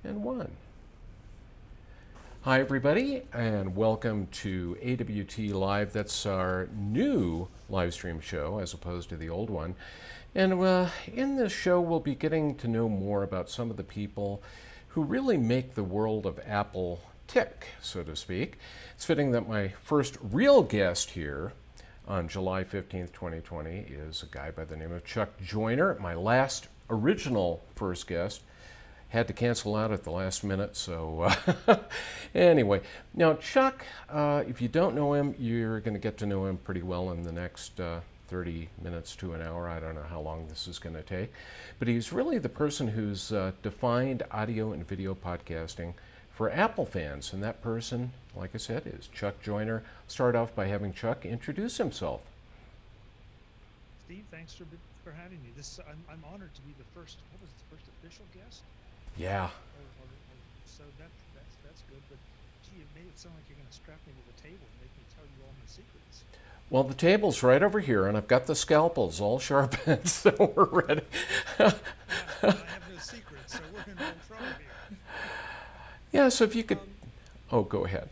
And one. Hi, everybody, and welcome to AWT Live. That's our new live stream show as opposed to the old one. And in this show, we'll be getting to know more about some of the people who really make the world of Apple tick, so to speak. It's fitting that my first real guest here on July 15th, 2020 is a guy by the name of Chuck Joyner. My last original first guest had to cancel out at the last minute, so anyway. Now, Chuck, if you don't know him, you're going to get to know him pretty well in the next 30 minutes to an hour. I don't know how long this is going to take. But he's really the person who's defined audio and video podcasting for Apple fans. And that person, like I said, is Chuck Joyner. Start off by having Chuck introduce himself. Steve, thanks for having me. I'm honored to be the first. What was the first official guest? Yeah. So that's good. But gee, it made it sound like you're going to strap me to the table and make me tell you all my secrets. Well, the table's right over here, and I've got the scalpels all sharpened, so we're ready. I have no secrets, so we're in real trouble here. Yeah. So if you could, go ahead.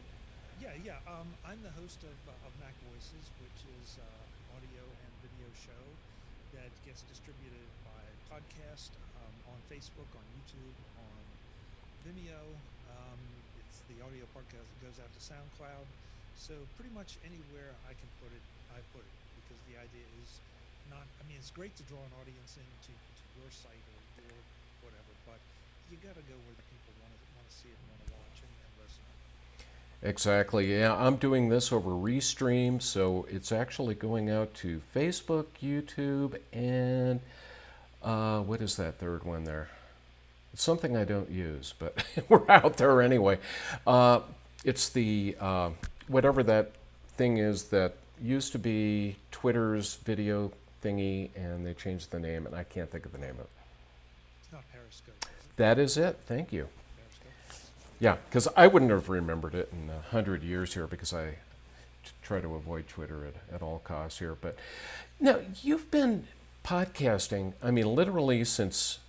Yeah. I'm the host of Mac Voices, which is audio and video show that gets distributed by podcast on Facebook, on YouTube, on Vimeo. It's the audio podcast that goes out to SoundCloud. So pretty much anywhere I can put it, I put it, because the idea is not, it's great to draw an audience into to your site or your whatever, but you got to go where the people want to see it and want to watch and listen. Exactly. Yeah, I'm doing this over Restream, so it's actually going out to Facebook, YouTube, and what is that third one there? It's something I don't use, but we're out there anyway. It's the whatever that thing is that used to be Twitter's video thingy, and they changed the name, and I can't think of the name of it. It's not Periscope, is it? That is it. Thank you. Periscope? Yeah, because I wouldn't have remembered it in 100 years here because I try to avoid Twitter at all costs here. But now, you've been podcasting, literally since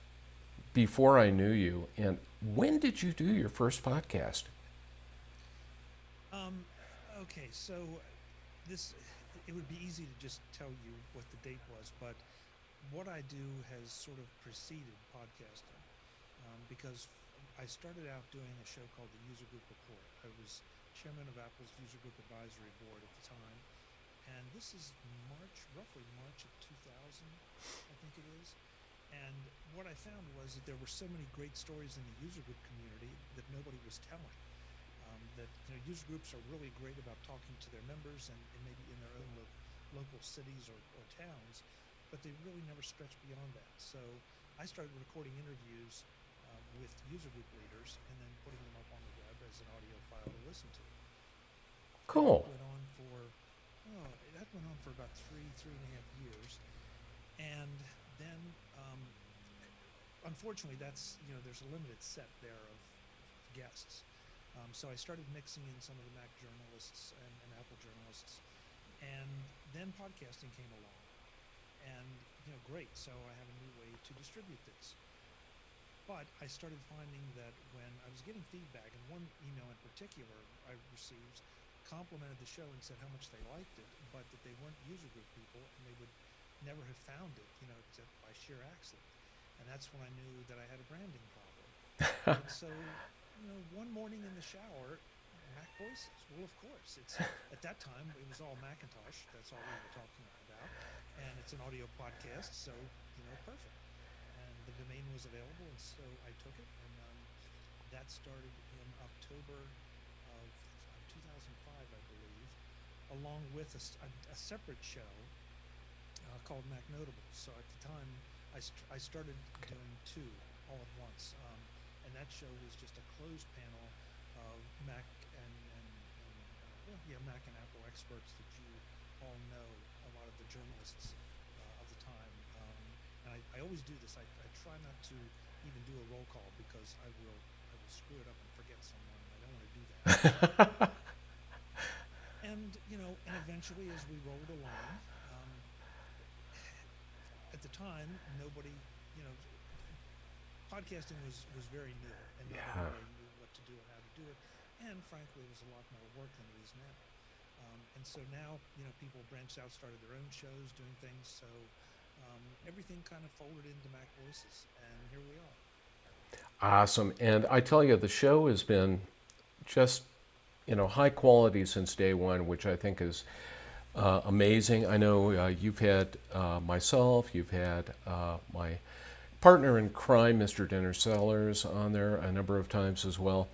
before I knew you. And when did you do your first podcast? Okay, so it would be easy to just tell you what the date was, but what I do has sort of preceded podcasting because I started out doing a show called the User Group Report. I was chairman of Apple's User Group Advisory Board at the time, and this is roughly March of 2000, I think it is. And what I found was that there were so many great stories in the user group community that nobody was telling. That user groups are really great about talking to their members and maybe in their own local cities or towns, but they really never stretch beyond that. So I started recording interviews with user group leaders and then putting them up on the web as an audio file to listen to. Cool. That went on for about three and a half years, and then unfortunately there's a limited set there of guests. So I started mixing in some of the Mac journalists and Apple journalists, and then podcasting came along, and great. So I have a new way to distribute this. But I started finding that when I was getting feedback, and one email in particular I received complimented the show and said how much they liked it, but that they weren't user group people and they would never have found it, except by sheer accident. And that's when I knew that I had a branding problem. And so one morning in the shower, Mac Voices. Well, of course. It's at that time it was all Macintosh. That's all we were talking about, and it's an audio podcast, so perfect. And the domain was available, and so I took it, and that started in October of 2005, I believe, along with a separate show called Mac Notables. So at the time, I started doing two all at once. And that show was just a closed panel of Mac Mac and Apple experts that you all know, a lot of the journalists of the time. And I always do this. I try not to even do a roll call because I will screw it up and forget someone. I don't want to do that. And eventually, as we rolled along, at the time, nobody, podcasting was very new, and not Yeah. everybody knew what to do and how to do it. And frankly, it was a lot more work than it is now. And so now, people branched out, started their own shows, doing things. So everything kind of folded into Mac Voices, and here we are. Awesome. And I tell you, the show has been just, high quality since day one, which I think is amazing. I know you've had myself, you've had my partner in crime, Mr. Dinner Sellers, on there a number of times as well.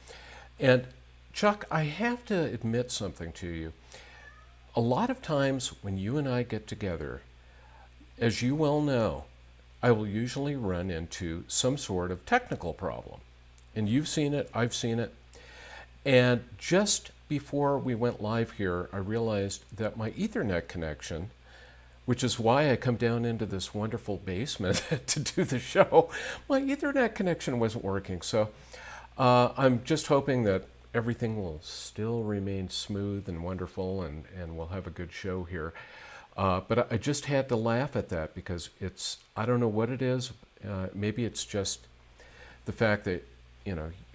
And Chuck, I have to admit something to you. A lot of times when you and I get together, as you well know, I will usually run into some sort of technical problem. And you've seen it, I've seen it. And just before we went live here, I realized that my Ethernet connection, which is why I come down into this wonderful basement to do the show, my Ethernet connection wasn't working. So I'm just hoping that everything will still remain smooth and wonderful, and we'll have a good show here. But I just had to laugh at that because I don't know what it is. Maybe it's just the fact that,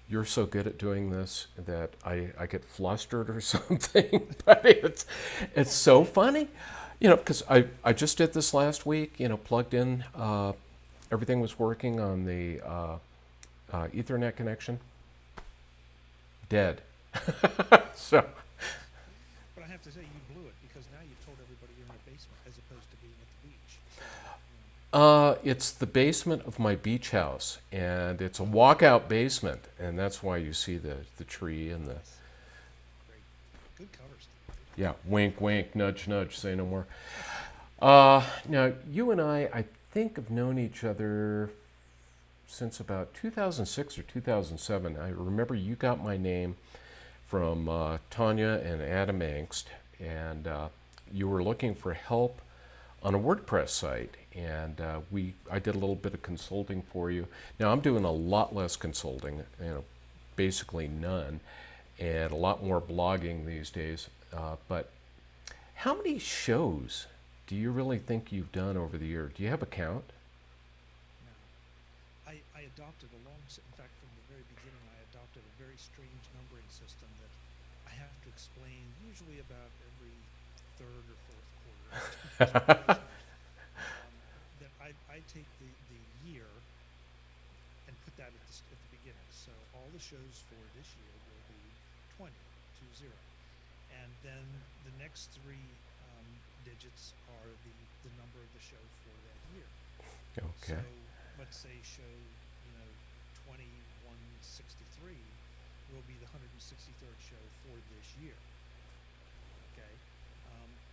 you're so good at doing this that I get flustered or something. But it's so funny, because I just did this last week, plugged in, everything was working on the Ethernet connection. Dead. So. But I have to say, you blew it, because now you've told everybody you're in a basement as opposed to being at the beach. So, It's the basement of my beach house, and it's a walkout basement, and that's why you see the tree and the great. Good covers. yeah, wink, wink, nudge, nudge, say no more. Now you and I think have known each other since about 2006 or 2007. I remember you got my name from Tanya and Adam Angst, and you were looking for help on a WordPress site, and I did a little bit of consulting for you. Now I'm doing a lot less consulting, basically none, and a lot more blogging these days. But how many shows do you really think you've done over the year? Do you have a count? No. I adopted in fact, from the very beginning, I adopted a very strange numbering system that I have to explain usually about every third or fourth quarter. That I take the year and put that at the beginning. So all the shows for this year will be 20. And then the next three digits are the number of the show for that year. Okay. So let's say show 2163 will be the 163rd show for this year. Okay,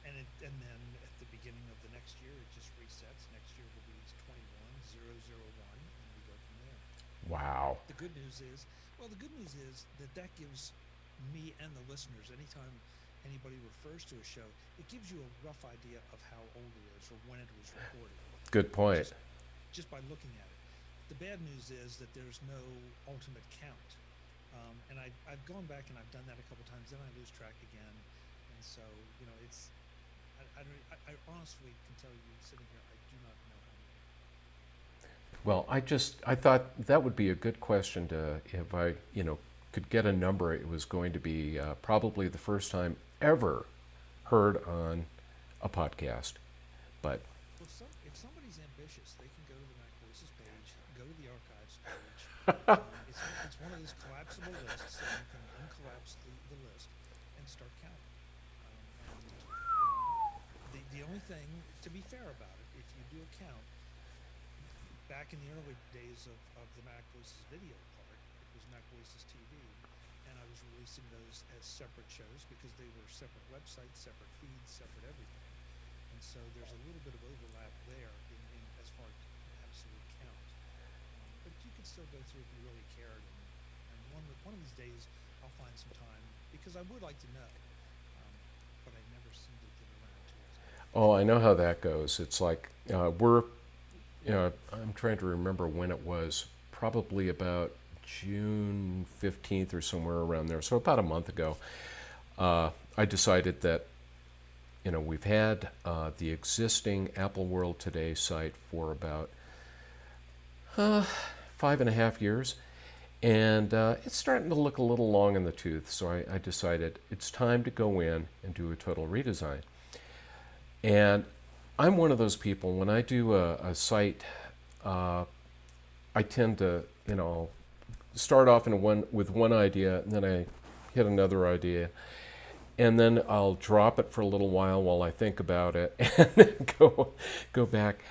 and then at the beginning of the next year it just resets. Next year will be 21001, and we go from there. Wow. The good news is that gives me and the listeners, anytime anybody refers to a show, it gives you a rough idea of how old it is or when it was recorded. Good point. Just by looking at it. The bad news is that there's no ultimate count. And I've gone back and I've done that a couple times, then I lose track again. And so, it's, I honestly can tell you, sitting here, I do not know how many. Well, I thought that would be a good question if I, could get a number. It was going to be probably the first time ever heard on a podcast. But Well, if somebody's ambitious, they can go to the Mac Voices page, go to the archives page. It's one of those collapsible lists, so you can uncollapse the list and start counting. The only thing, to be fair about it, if you do a count, back in the early days of the Mac Voices video part, it was Mac Voices TV, and I was releasing those as separate shows because they were separate websites, separate feeds, separate everything. And so there's a little bit of overlap there in as far as absolute count. But you could still go through if you really cared. And one of these days I'll find some time because I would like to know, but I never seem to get around to it. oh, I know how that goes. It's like I'm trying to remember when it was. Probably about June 15th or somewhere around there. So about a month ago, I decided that we've had the existing Apple World Today site for about 5.5 years, and it's starting to look a little long in the tooth. So I decided it's time to go in and do a total redesign. And I'm one of those people, when I do a site, I tend to, start off with one idea, and then I hit another idea, and then I'll drop it for a little while I think about it, and then go back.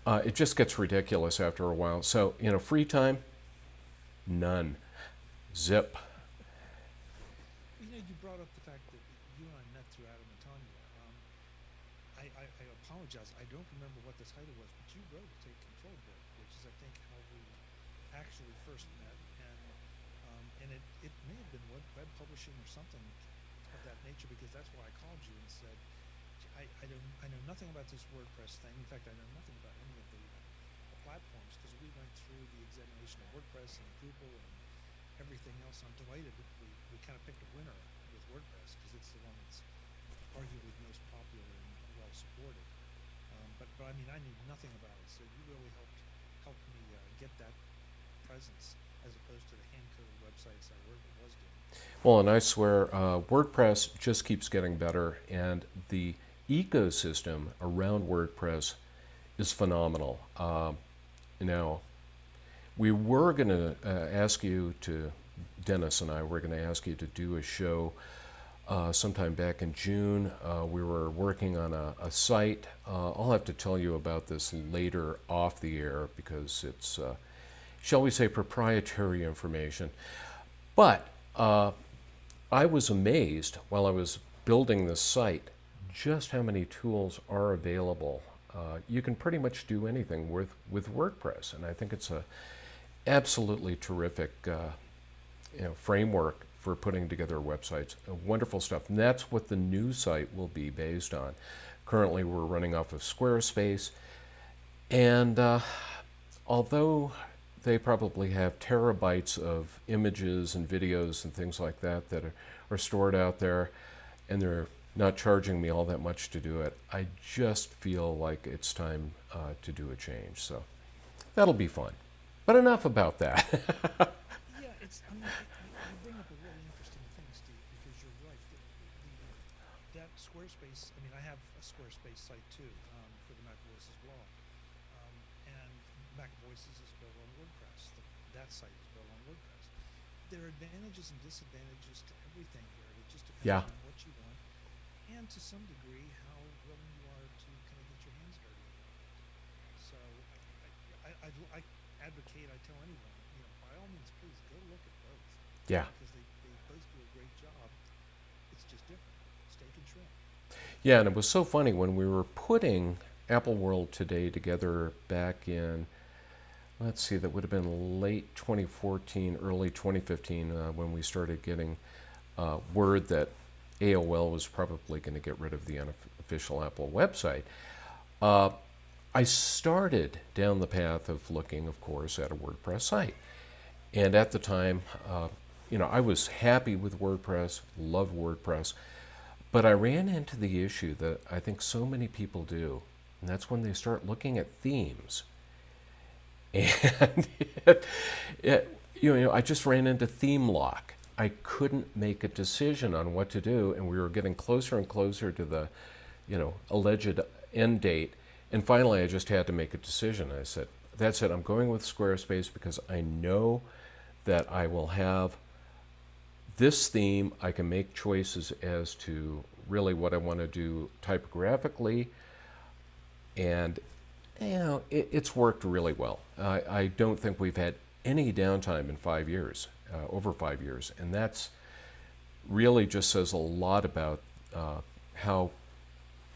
It just gets ridiculous after a while. So, free time, none. Zip. You brought up the fact that you and I met through Adam and Tanya. I apologize. I don't remember what the title was, but you wrote a Take Control book, which is, I think, how we actually first met. And it may have been web publishing or something of that nature, because that's why I called you and said, I know nothing about this WordPress thing. In fact, I know nothing about any of the platforms, because we went through the examination of WordPress and Drupal and everything else. I'm delighted that we kind of picked a winner with WordPress, because it's the one that's arguably the most popular and well supported. But I mean, I knew nothing about it, so you really helped me get that presence, as opposed to the hand-coded websites I was doing. Well, and I swear, WordPress just keeps getting better, and the ecosystem around WordPress is phenomenal. We were going to ask you to, Dennis and I were going to ask you to do a show sometime back in June. We were working on a site. I'll have to tell you about this later off the air, because it's, shall we say, proprietary information. But I was amazed while I was building this site just how many tools are available. You can pretty much do anything with WordPress, and I think it's a absolutely terrific framework for putting together websites. Wonderful stuff, and that's what the new site will be based on. Currently, we're running off of Squarespace, and although they probably have terabytes of images and videos and things like that that are stored out there, and they're not charging me all that much to do it, I just feel like it's time to do a change. So that'll be fun. But enough about that. Yeah, you bring up a really interesting thing, Steve, because you're right. That Squarespace, I mean, I have a Squarespace site too, for the Mac Voices blog. And Mac Voices is built on WordPress. That site is built on WordPress. There are advantages and disadvantages to everything here. It just depends Yeah. on what you want, and to some degree, how willing you are to kind of get your hands dirty a little bit. So I advocate, I tell anyone, by all means, please go look at both. Yeah. Because they both do a great job. It's just different. Steak and shrimp. Yeah, and it was so funny when we were putting Apple World Today together back in, let's see, that would have been late 2014, early 2015, when we started getting word that AOL was probably going to get rid of the unofficial Apple website. I started down the path of looking, of course, at a WordPress site. And at the time, I was happy with WordPress, loved WordPress, but I ran into the issue that I think so many people do, and that's when they start looking at themes. And I just ran into theme lock. I couldn't make a decision on what to do, and we were getting closer and closer to the, alleged end date. And finally, I just had to make a decision. I said, that's it. I'm going with Squarespace because I know that I will have this theme. I can make choices as to really what I want to do typographically. And, it's worked really well. I don't think we've had any downtime in 5 years, over 5 years. And that's really just says a lot about how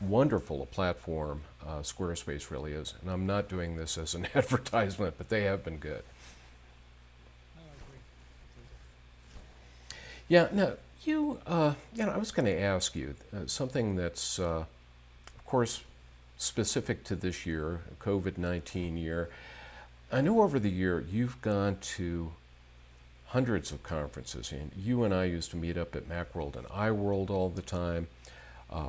wonderful a platform Squarespace really is. And I'm not doing this as an advertisement, but they have been good. No, I agree. Yeah, now, I was going to ask you something that's, of course, specific to this year, COVID-19 year. I know over the year you've gone to hundreds of conferences, and you and I used to meet up at Macworld and iWorld all the time.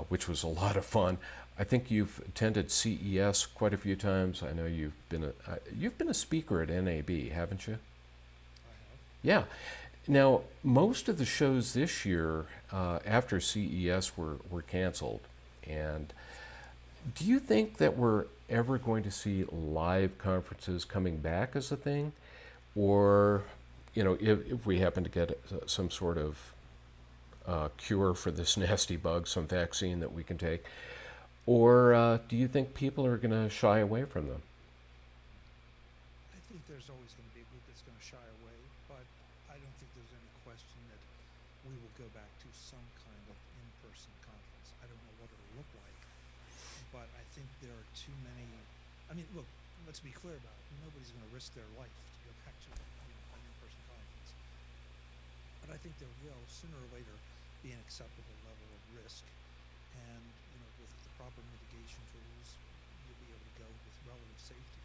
which was a lot of fun. I think you've attended CES quite a few times. I know you've been a speaker at NAB, haven't you? I have. Yeah. Now, most of the shows this year after CES were canceled. And do you think that we're ever going to see live conferences coming back as a thing? Or, if we happen to get some sort of cure for this nasty bug, some vaccine that we can take? Or do you think people are going to shy away from them? I think there's always going to be a group that's going to shy away, but I don't think there's any question that we will go back to some kind of in-person conference. I don't know what it'll look like, but I think there are too many. I mean, look, let's be clear about it. Nobody's going to risk their life to go back to an in-person conference. But I think there will, sooner or later, be an acceptable level of risk. And, with the proper mitigation tools, you'll be able to go with relative safety.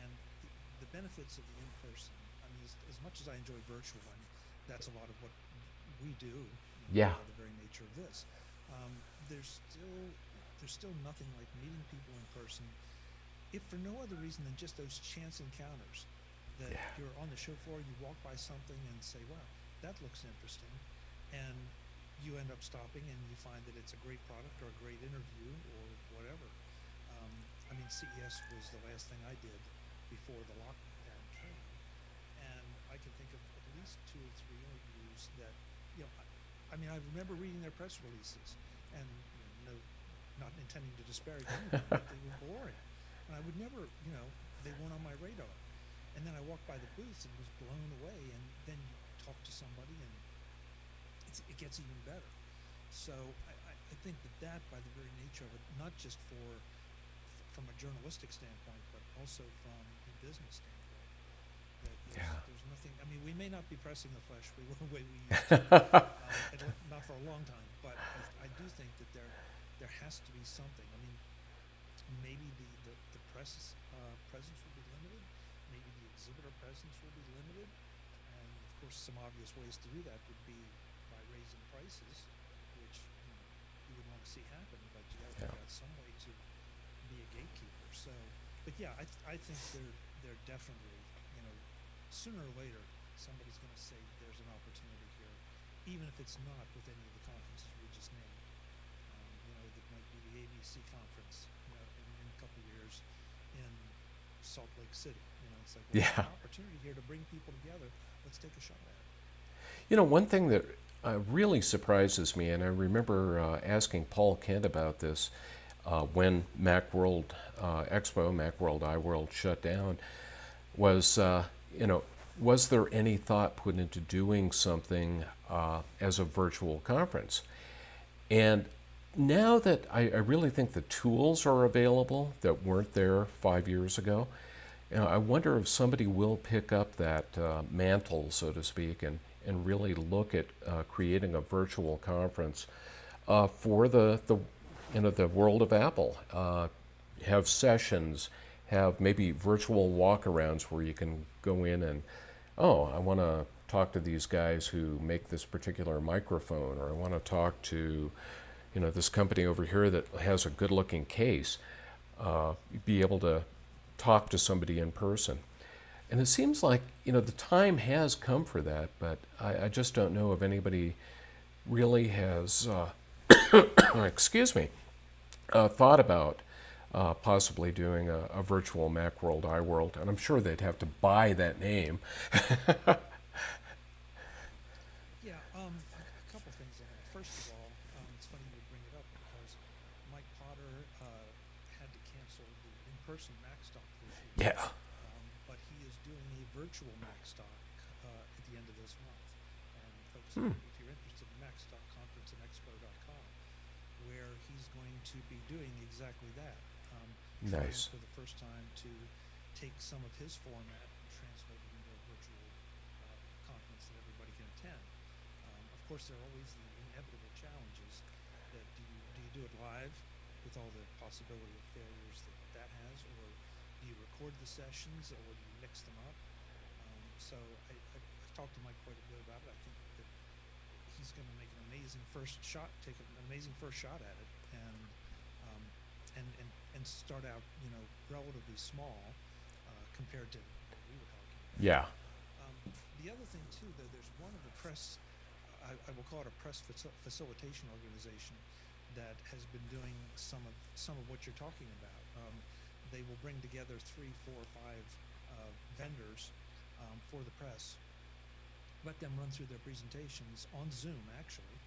And the benefits of the in-person, I mean, as much as I enjoy virtual, I mean, that's a lot of what we do, Yeah. by the very nature of this. Um, there's still nothing like meeting people in person, if for no other reason than just those chance encounters that Yeah. you're on the show floor, you walk by something and say, wow, that looks interesting. And you end up stopping and you find that it's a great product or a great interview or whatever. I mean, CES was the last thing I did before the lockdown came. And I can think of at least 2 or 3 interviews that, I mean, I remember reading their press releases and, no, not intending to disparage anyone, but they were boring. And I would never, they weren't on my radar. And then I walked by the booths and was blown away. And then you talk to somebody and it gets even better. So I think that by the very nature of it, not just from a journalistic standpoint, but also from a business standpoint, that Yeah. there's nothing. I mean, we may not be pressing the flesh the way we used to, not for a long time, but I do think that there has to be something. I mean, maybe the press presence will be limited, maybe the exhibitor presence will be limited, and of course, some obvious ways to do that would be by raising prices, which you would want to see happen, but you got to Yeah. figure out some way to be a gatekeeper. So, but yeah, I think they're definitely, sooner or later somebody's going to say there's an opportunity here, even if it's not with any of the conferences we just named. That might be the ABC conference, in a couple of years in Salt Lake City. It's like, well, there's Yeah. an opportunity here to bring people together. Let's take a shot at it. One thing that really surprises me, and I remember asking Paul Kent about this when Macworld Expo, Macworld iWorld shut down, was, was there any thought put into doing something as a virtual conference? And now that I really think the tools are available that weren't there 5 years ago, I wonder if somebody will pick up that mantle, so to speak, and really look at creating a virtual conference for the world of Apple. Have sessions, have maybe virtual walkarounds where you can go in and, oh, I want to talk to these guys who make this particular microphone, or I want to talk to, this company over here that has a good-looking case. Be able to talk to somebody in person. And it seems like, the time has come for that, but I just don't know if anybody really has, excuse me, thought about possibly doing a virtual Macworld iWorld. And I'm sure they'd have to buy that name. Yeah, a couple things on that. First of all, it's funny you would bring it up because Mike Potter had to cancel the in-person Macstock this year, Yeah. but he is doing a virtual Macstock at the end of this month. And folks, Hmm. if you're interested in Macstock, conferenceandexpo.com, where he's going to be doing exactly that. Trying Nice. for the first time to take some of his format and translate it into a virtual conference that everybody can attend. Of course, there are always the inevitable challenges. That do you do it live with all the possibility of failures that has, or do you record the sessions, or do you mix them up? So I've talked to Mike quite a bit about it. I think that he's going to make an amazing take an amazing first shot at it, um, and start out, relatively small compared to what we were talking about. Yeah. Um, the other thing too, though, there's one of the press, I will call it a press facilitation organization that has been doing some of what you're talking about. They will bring together 3, 4, 5 vendors for the press, let them run through their presentations on Zoom, actually,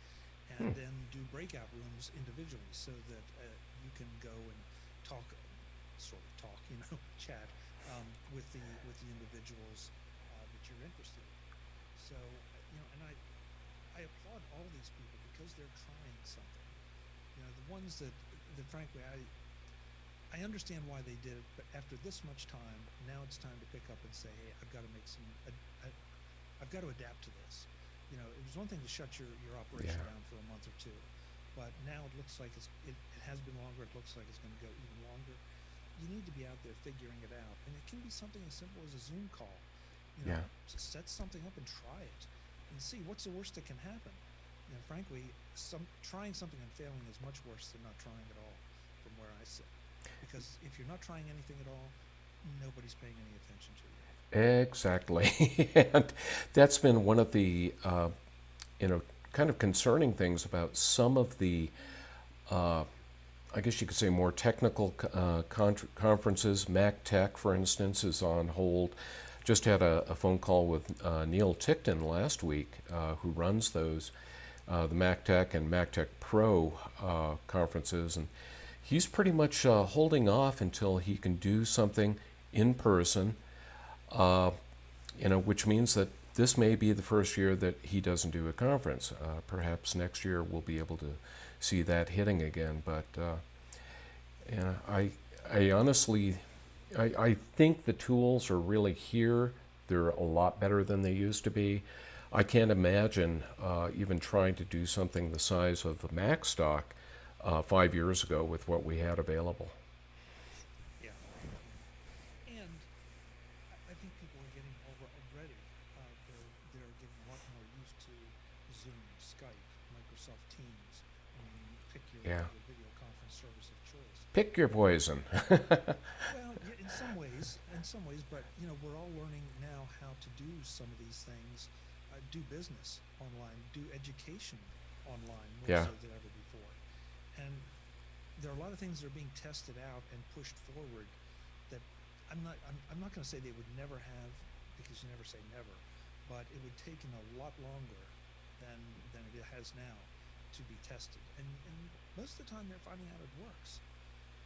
and then do breakout rooms individually, so that you can go and chat with the individuals that you're interested in. So, and I applaud all these people because they're trying something. The ones that frankly I understand why they did it, but after this much time, now it's time to pick up and say, hey, I've got to make I've got to adapt to this. It was one thing to shut your operation down for a month or two, but now it looks like it has been longer. It looks like it's going to go even longer. You need to be out there figuring it out, and it can be something as simple as a Zoom call. Just set something up and try it, and see what's the worst that can happen. Frankly, trying something and failing is much worse than not trying at all, from where I sit. Because if you're not trying anything at all, nobody's paying any attention to you. Exactly. And that's been one of the, kind of concerning things about some of the, I guess you could say, more technical conferences. Mac Tech, for instance, is on hold. Just had a phone call with Neil Tickton last week, who runs those, the Mac Tech and Mac Tech Pro conferences, and he's pretty much holding off until he can do something in person, which means that this may be the first year that he doesn't do a conference. Perhaps next year we'll be able to see that hitting again. But I honestly, I think the tools are really here. They're a lot better than they used to be. I can't imagine even trying to do something the size of the Mac stock 5 years ago with what we had available. Yeah. And I think people are getting already, they're getting a lot more used to Zoom, Skype, Microsoft Teams. Pick your video conference service of choice. Pick your poison. Well, yeah, in some ways, but we're all learning now how to do some of these things, do business online, do education online more so than ever before. And there are a lot of things that are being tested out and pushed forward that I'm not going to say they would never have, because you never say never, but it would take a lot longer than it has now to be tested. And most of the time they're finding out it works.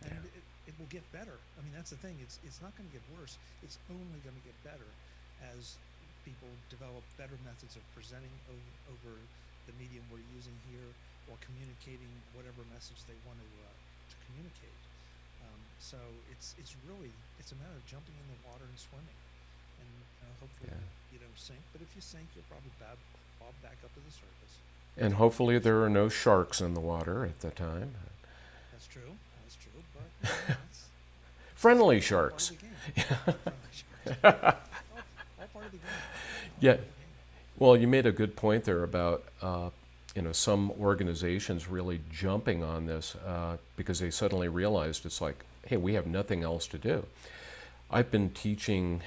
And it will get better. I mean, that's the thing. It's not going to get worse. It's only going to get better as people develop better methods of presenting over the medium we're using here, or communicating whatever message they want to communicate. So it's a matter of jumping in the water and swimming, and hopefully you don't sink. But if you sink, you'll probably bob back up to the surface. And hopefully there are no sharks in the water at the time. That's true. But that's friendly sharks. All part of the game. Yeah. Well, you made a good point there about some organizations really jumping on this because they suddenly realized it's like, hey, we have nothing else to do. I've been teaching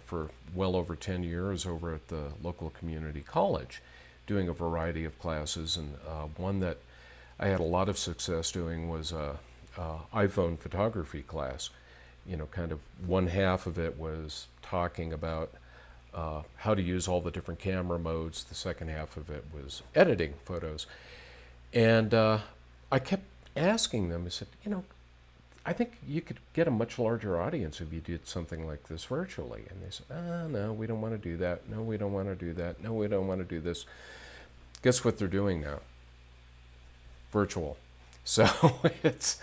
for well over 10 years over at the local community college, doing a variety of classes, and one that I had a lot of success doing was iPhone photography class. Kind of one half of it was talking about how to use all the different camera modes. The second half of it was editing photos. And I kept asking them, I said, I think you could get a much larger audience if you did something like this virtually. And they said, no, we don't want to do that. No, we don't want to do that. No, we don't want to do this. Guess what they're doing now? Virtual. So it's,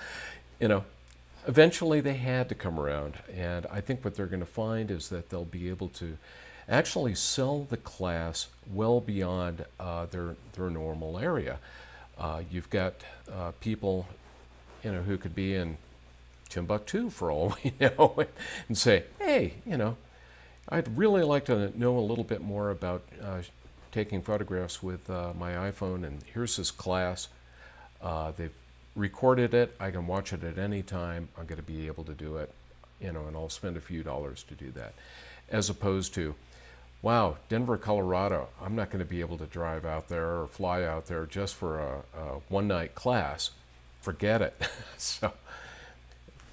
eventually they had to come around. And I think what they're going to find is that they'll be able to actually sell the class well beyond their normal area. You've got people, who could be in Timbuktu for all we know, and say, hey, I'd really like to know a little bit more about taking photographs with my iPhone, and here's this class. They've recorded it. I can watch it at any time. I'm going to be able to do it, and I'll spend a few dollars to do that. As opposed to, wow, Denver, Colorado, I'm not going to be able to drive out there or fly out there just for a one-night class. Forget it. So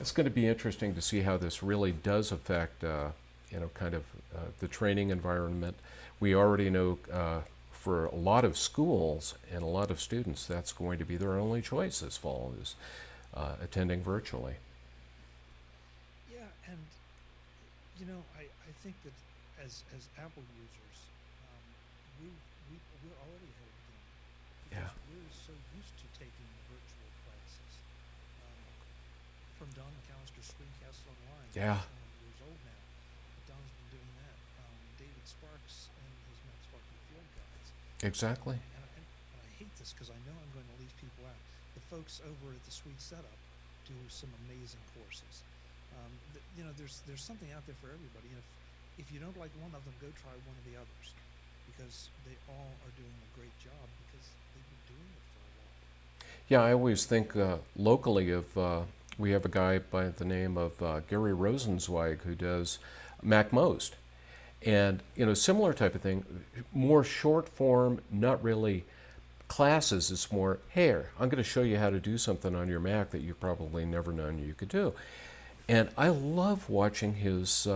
it's going to be interesting to see how this really does affect, kind of the training environment. We already know for a lot of schools and a lot of students, that's going to be their only choice this fall, is attending virtually. Yeah, and I think that as Apple users, um, we're already ahead of the game Yeah, because we're so used to taking virtual classes. Um, from Don McAllister's Screencasts Online, yeah, he's 20 years old now, but Don's been doing that. David Sparks and his Mac Sparky Field Guides. exactly. And I hate this because I know I'm going to leave people out. The folks over at the Sweet Setup do some amazing courses. There's something out there for everybody. And if you don't like one of them, go try one of the others because they all are doing a great job because they've been doing it for a while. Yeah, I always think locally of, we have a guy by the name of Gary Rosenzweig who does MacMost. And, similar type of thing, more short form, not really classes. It's more, here, I'm going to show you how to do something on your Mac that you've probably never known you could do. And I love watching his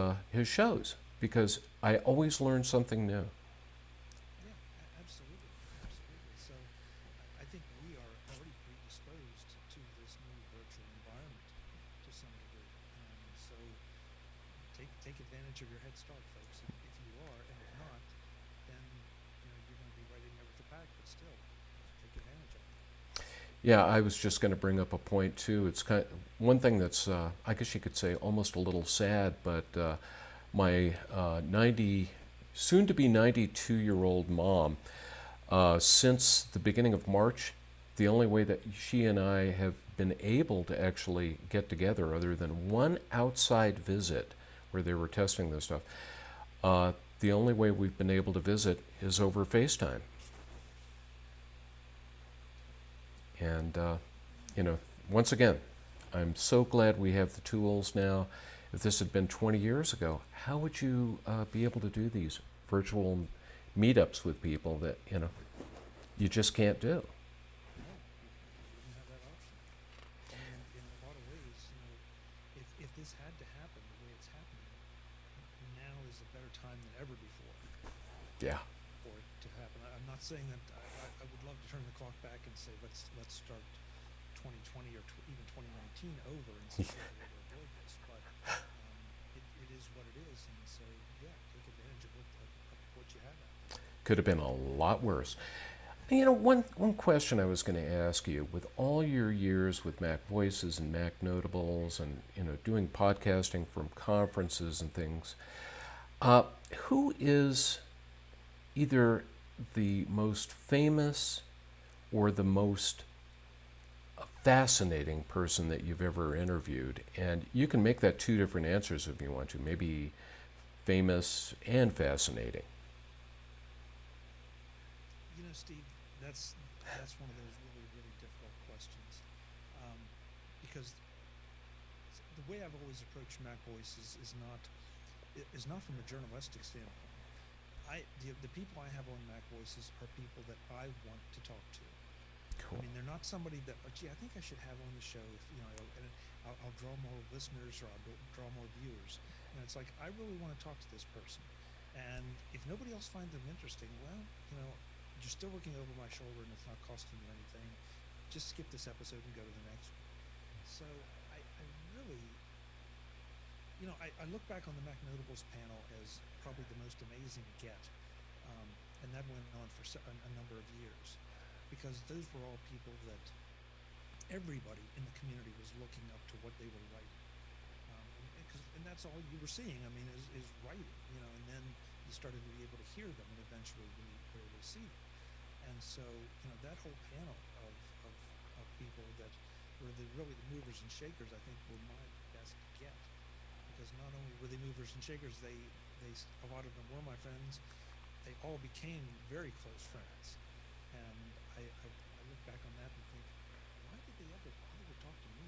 shows because I always learn something new. Yeah, absolutely, absolutely. So I think we are already predisposed to this new virtual environment to some degree, and so take advantage of your head start, folks. If you are, and if not, then you're going to be writing never to pack. But still, take advantage of it. Yeah, I was just going to bring up a point too. It's one thing that's, I guess you could say, almost a little sad, but my 90, soon to be 92-year-old mom, since the beginning of March, the only way that she and I have been able to actually get together, other than one outside visit where they were testing this stuff, the only way we've been able to visit is over FaceTime. And, once again, I'm so glad we have the tools now. If this had been 20 years ago, how would you be able to do these virtual meetups with people that, you just can't do? No, you didn't have that option. And in a lot of ways, if this had to happen the way it's happening, now is a better time than ever before Yeah. for it to happen. I'm not saying that I would love to turn the clock back and say let's start 2020 or even 2019 over and see how we avoid this, but it is what it is, and so yeah, take advantage of what you have out there. Could have been a lot worse. One question I was going to ask you, with all your years with Mac Voices and Mac Notables and, doing podcasting from conferences and things, who is either the most famous or the most fascinating person that you've ever interviewed? And you can make that two different answers if you want to, maybe famous and fascinating. Steve, that's one of those really, really difficult questions, because the way I've always approached Mac Voices is not from a journalistic standpoint. The people I have on Mac Voices are people that I want to talk to. Cool. I mean, they're not somebody that, gee, I think I should have on the show. If and I'll draw more listeners or I'll draw more viewers. And it's like I really want to talk to this person. And if nobody else finds them interesting, well, you're still looking over my shoulder and it's not costing you anything. Just skip this episode and go to the next one. So I really, I look back on the Mac Notables panel as probably the most amazing get. And that went on for a number of years because those were all people that everybody in the community was looking up to what they were writing. And that's all you were seeing, is writing, and then you started to be able to hear them and eventually we were able to see them. And so, that whole panel of people that were really the movers and shakers, I think, were my best get. Because not only were they movers and shakers, a lot of them were my friends, they all became very close friends. And I look back on that and think, why did they ever bother to talk to me?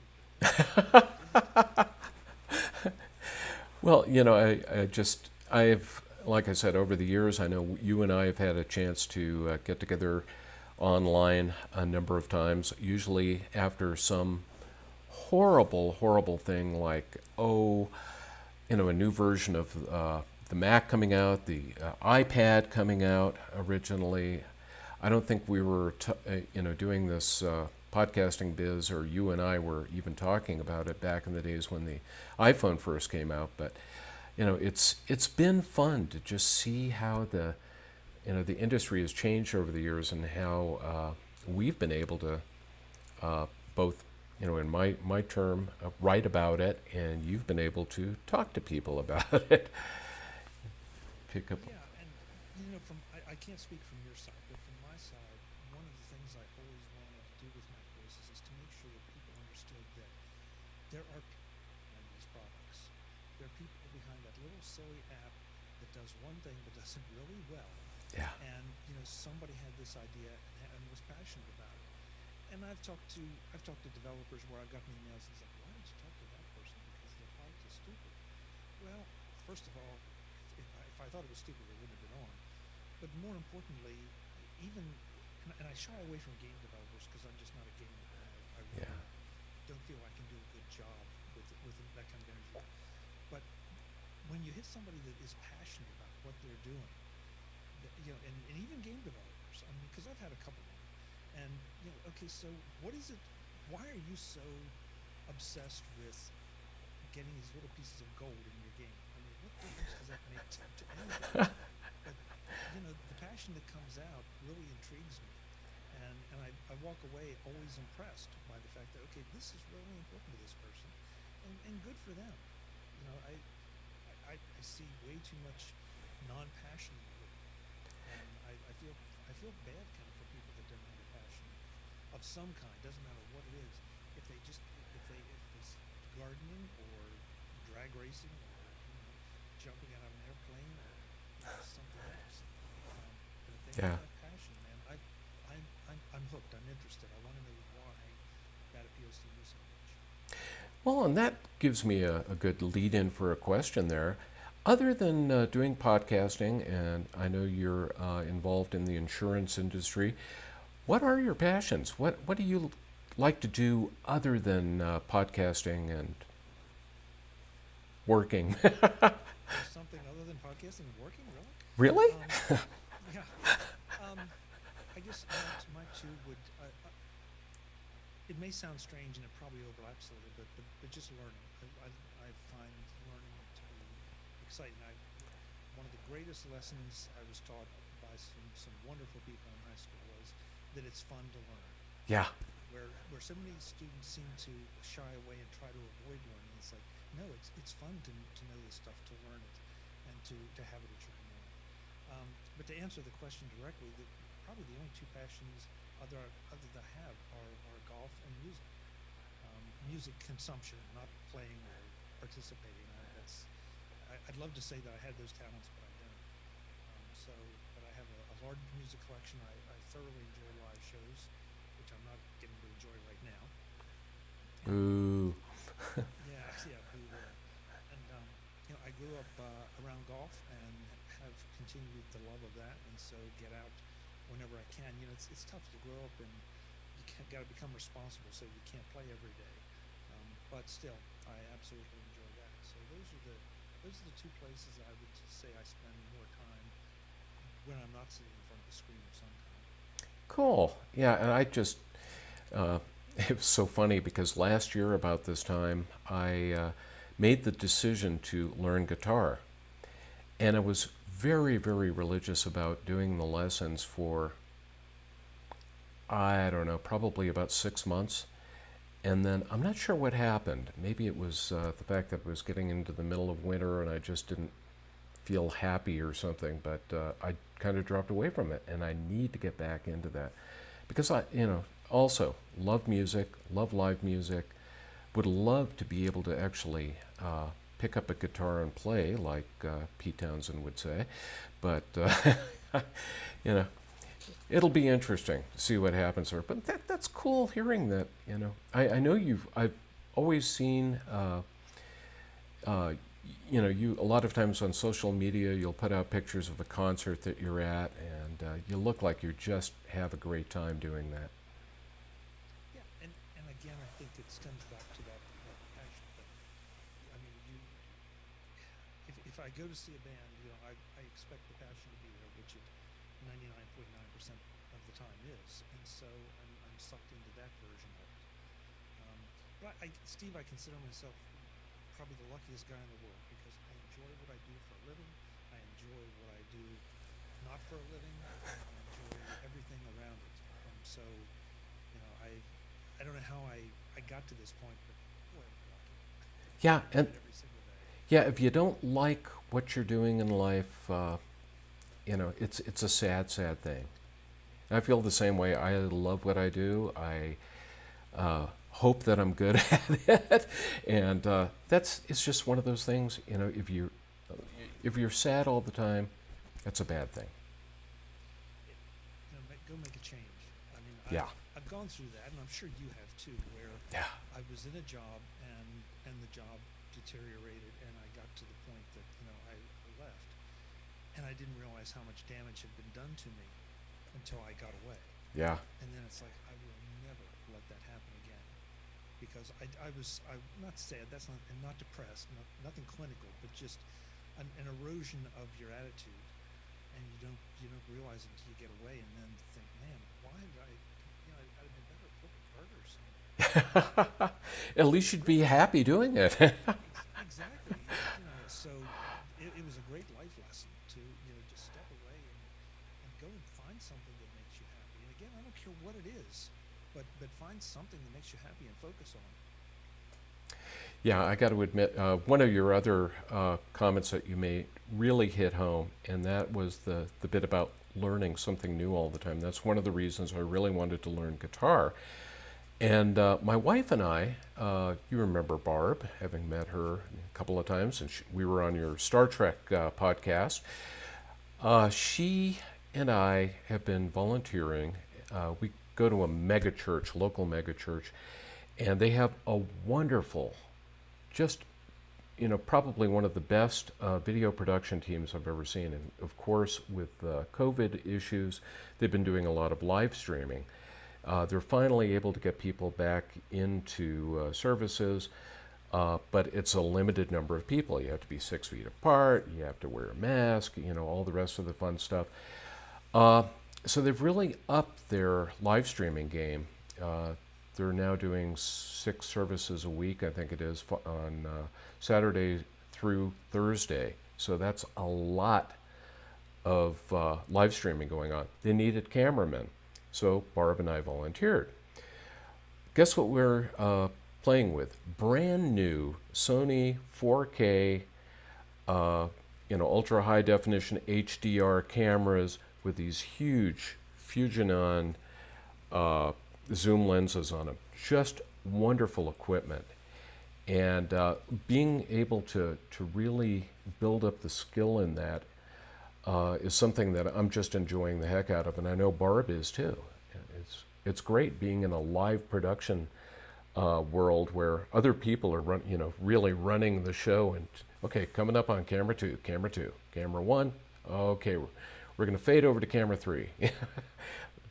But they did. Well, like I said, over the years, I know you and I have had a chance to get together online a number of times, usually after some horrible, horrible thing like, a new version of the Mac coming out, the iPad coming out originally. I don't think we were, doing this podcasting biz, or you and I were even talking about it back in the days when the iPhone first came out. But it's been fun to just see how the industry has changed over the years, and how we've been able to both, in my term, write about it, and you've been able to talk to people about it. Pick up. Yeah, and I can't speak from your side, but from my side, one of the things I always wanted to do with Mac Voices is to make sure that people understood that there are people behind these products. There are people behind that little silly app that does one thing but does it really well. Yeah. And somebody had this idea and was passionate about it. And I've talked to developers where I've gotten emails and said, why did you talk to that person? Because their product is stupid. Well, first of all, if I thought it was stupid, it wouldn't have been on. But more importantly, even and I shy away from game developers because I'm just not a gamer. I really Yeah. don't feel I can do a good job with that kind of energy. But when you hit somebody that is passionate about what they're doing, and even game developers, I mean, because I've had a couple of them, and okay, so what is it? Why are you so obsessed with getting these little pieces of gold in your game? I mean, what difference does that make to anybody? But the passion that comes out really intrigues me, and I walk away always impressed by the fact that, okay, this is really important to this person, and good for them. I see way too much non-passion with it, and I feel bad kind of for people that don't have a passion of some kind. Doesn't matter what it is. If it's gardening or drag racing or jumping out of an airplane or something else. But if they have Yeah. that passion, man, I'm hooked. I'm interested. I want to know why that appeals to you so much. Well, and that gives me a good lead in for a question there. Other than doing podcasting, and I know you're involved in the insurance industry, what are your passions? What do you like to do other than podcasting and working? There's something other than podcasting and working, really? Really? Yeah. Um, I guess my two would. It may sound strange and it probably overlaps a little bit, but just learning. I find learning to be exciting. One of the greatest lessons I was taught by some wonderful people in high school was that it's fun to learn. Yeah. Where so many students seem to shy away and try to avoid learning, it's like, no, it's fun to know this stuff, to learn it, and to have it at your command. But to answer the question directly, probably the only two passions other that I have are golf and music. Music consumption, not playing or participating. I'd love to say that I had those talents, but I don't. But I have a large music collection. I thoroughly enjoy live shows, which I'm not getting to enjoy right now. Ooh. Yeah, boo there. And I grew up around golf and have continued the love of that, and so get out whenever I can. It's tough to grow up and you got to become responsible, so you can't play every day. But still, I absolutely enjoy that. So those are the two places I would say I spend more time when I'm not sitting in front of a screen of some kind. Cool. Yeah, and I just, it was so funny because last year about this time, I made the decision to learn guitar. And I was very, very religious about doing the lessons for, I don't know, probably about 6 months. And then I'm not sure what happened. Maybe it was the fact that it was getting into the middle of winter and I just didn't feel happy or something. But I kind of dropped away from it, and I need to get back into that because also love music, love live music. Would love to be able to actually pick up a guitar and play, like Pete Townsend would say, but you know, it'll be interesting to see what happens there. But that's cool hearing that. I know I've always seen. Uh, you a lot of times on social media, you'll put out pictures of a concert that you're at, and you look like you just have a great time doing that. Yeah, and again, I think it stems back to that passion thing. I mean, if I go to see a band, I expect the passion to be there, which it 99.9% of the time is, and so I'm sucked into that version of it. Um, but Steve, I consider myself probably the luckiest guy in the world because I enjoy what I do for a living. I enjoy what I do not for a living, and I enjoy everything around it. So, I don't know how I got to this point, but boy, I'm lucky. Yeah, I and love it every single day. yeah, if you don't like what you're doing in life, it's a sad, sad thing. I feel the same way. I love what I do. I hope that I'm good at it, and it's just one of those things. If you're sad all the time, that's a bad thing. It, go make a change. I mean, Yeah, I've gone through that, and I'm sure you have too, where yeah, I was in a job and the job deteriorated, and I got to the point that I left, and I didn't realize how much damage had been done to me until I got away. yeah, And then it's like I will never let that happen again because I was not sad. That's not and not depressed. Nothing clinical, but just an erosion of your attitude, and you don't realize it until you get away, and then think, man, why did I? I'd have been better flipping burgers somewhere. at least you'd be happy doing it. Exactly. So it was a great life lesson to just step away and go and find something that makes you happy. And again, I don't care what it is, but find something that makes you happy and focus on it. Yeah, I got to admit, one of your other comments that you made really hit home, and that was the bit about learning something new all the time. That's one of the reasons I really wanted to learn guitar. And my wife and I, you remember Barb, having met her a couple of times, and we were on your Star Trek podcast. She and I have been volunteering. We go to a mega church, local mega church, and they have a wonderful, just probably one of the best video production teams I've ever seen. And of course, with COVID issues, they've been doing a lot of live streaming. They're finally able to get people back into services, but it's a limited number of people. You have to be 6 feet apart, you have to wear a mask, all the rest of the fun stuff. So they've really upped their live streaming game. They're now doing 6 services a week, I think it is, on Saturday through Thursday. So that's a lot of live streaming going on. They needed cameramen, so Barb and I volunteered. Guess what we're playing with? Brand new Sony 4K, ultra high definition HDR cameras with these huge Fujinon zoom lenses on them. Just wonderful equipment. And being able to really build up the skill in that is something that I'm just enjoying the heck out of, and I know Barb is too. It's great being in a live production world where other people are really running the show. And okay, coming up on camera 2, camera 1. Okay, we're going to fade over to camera 3.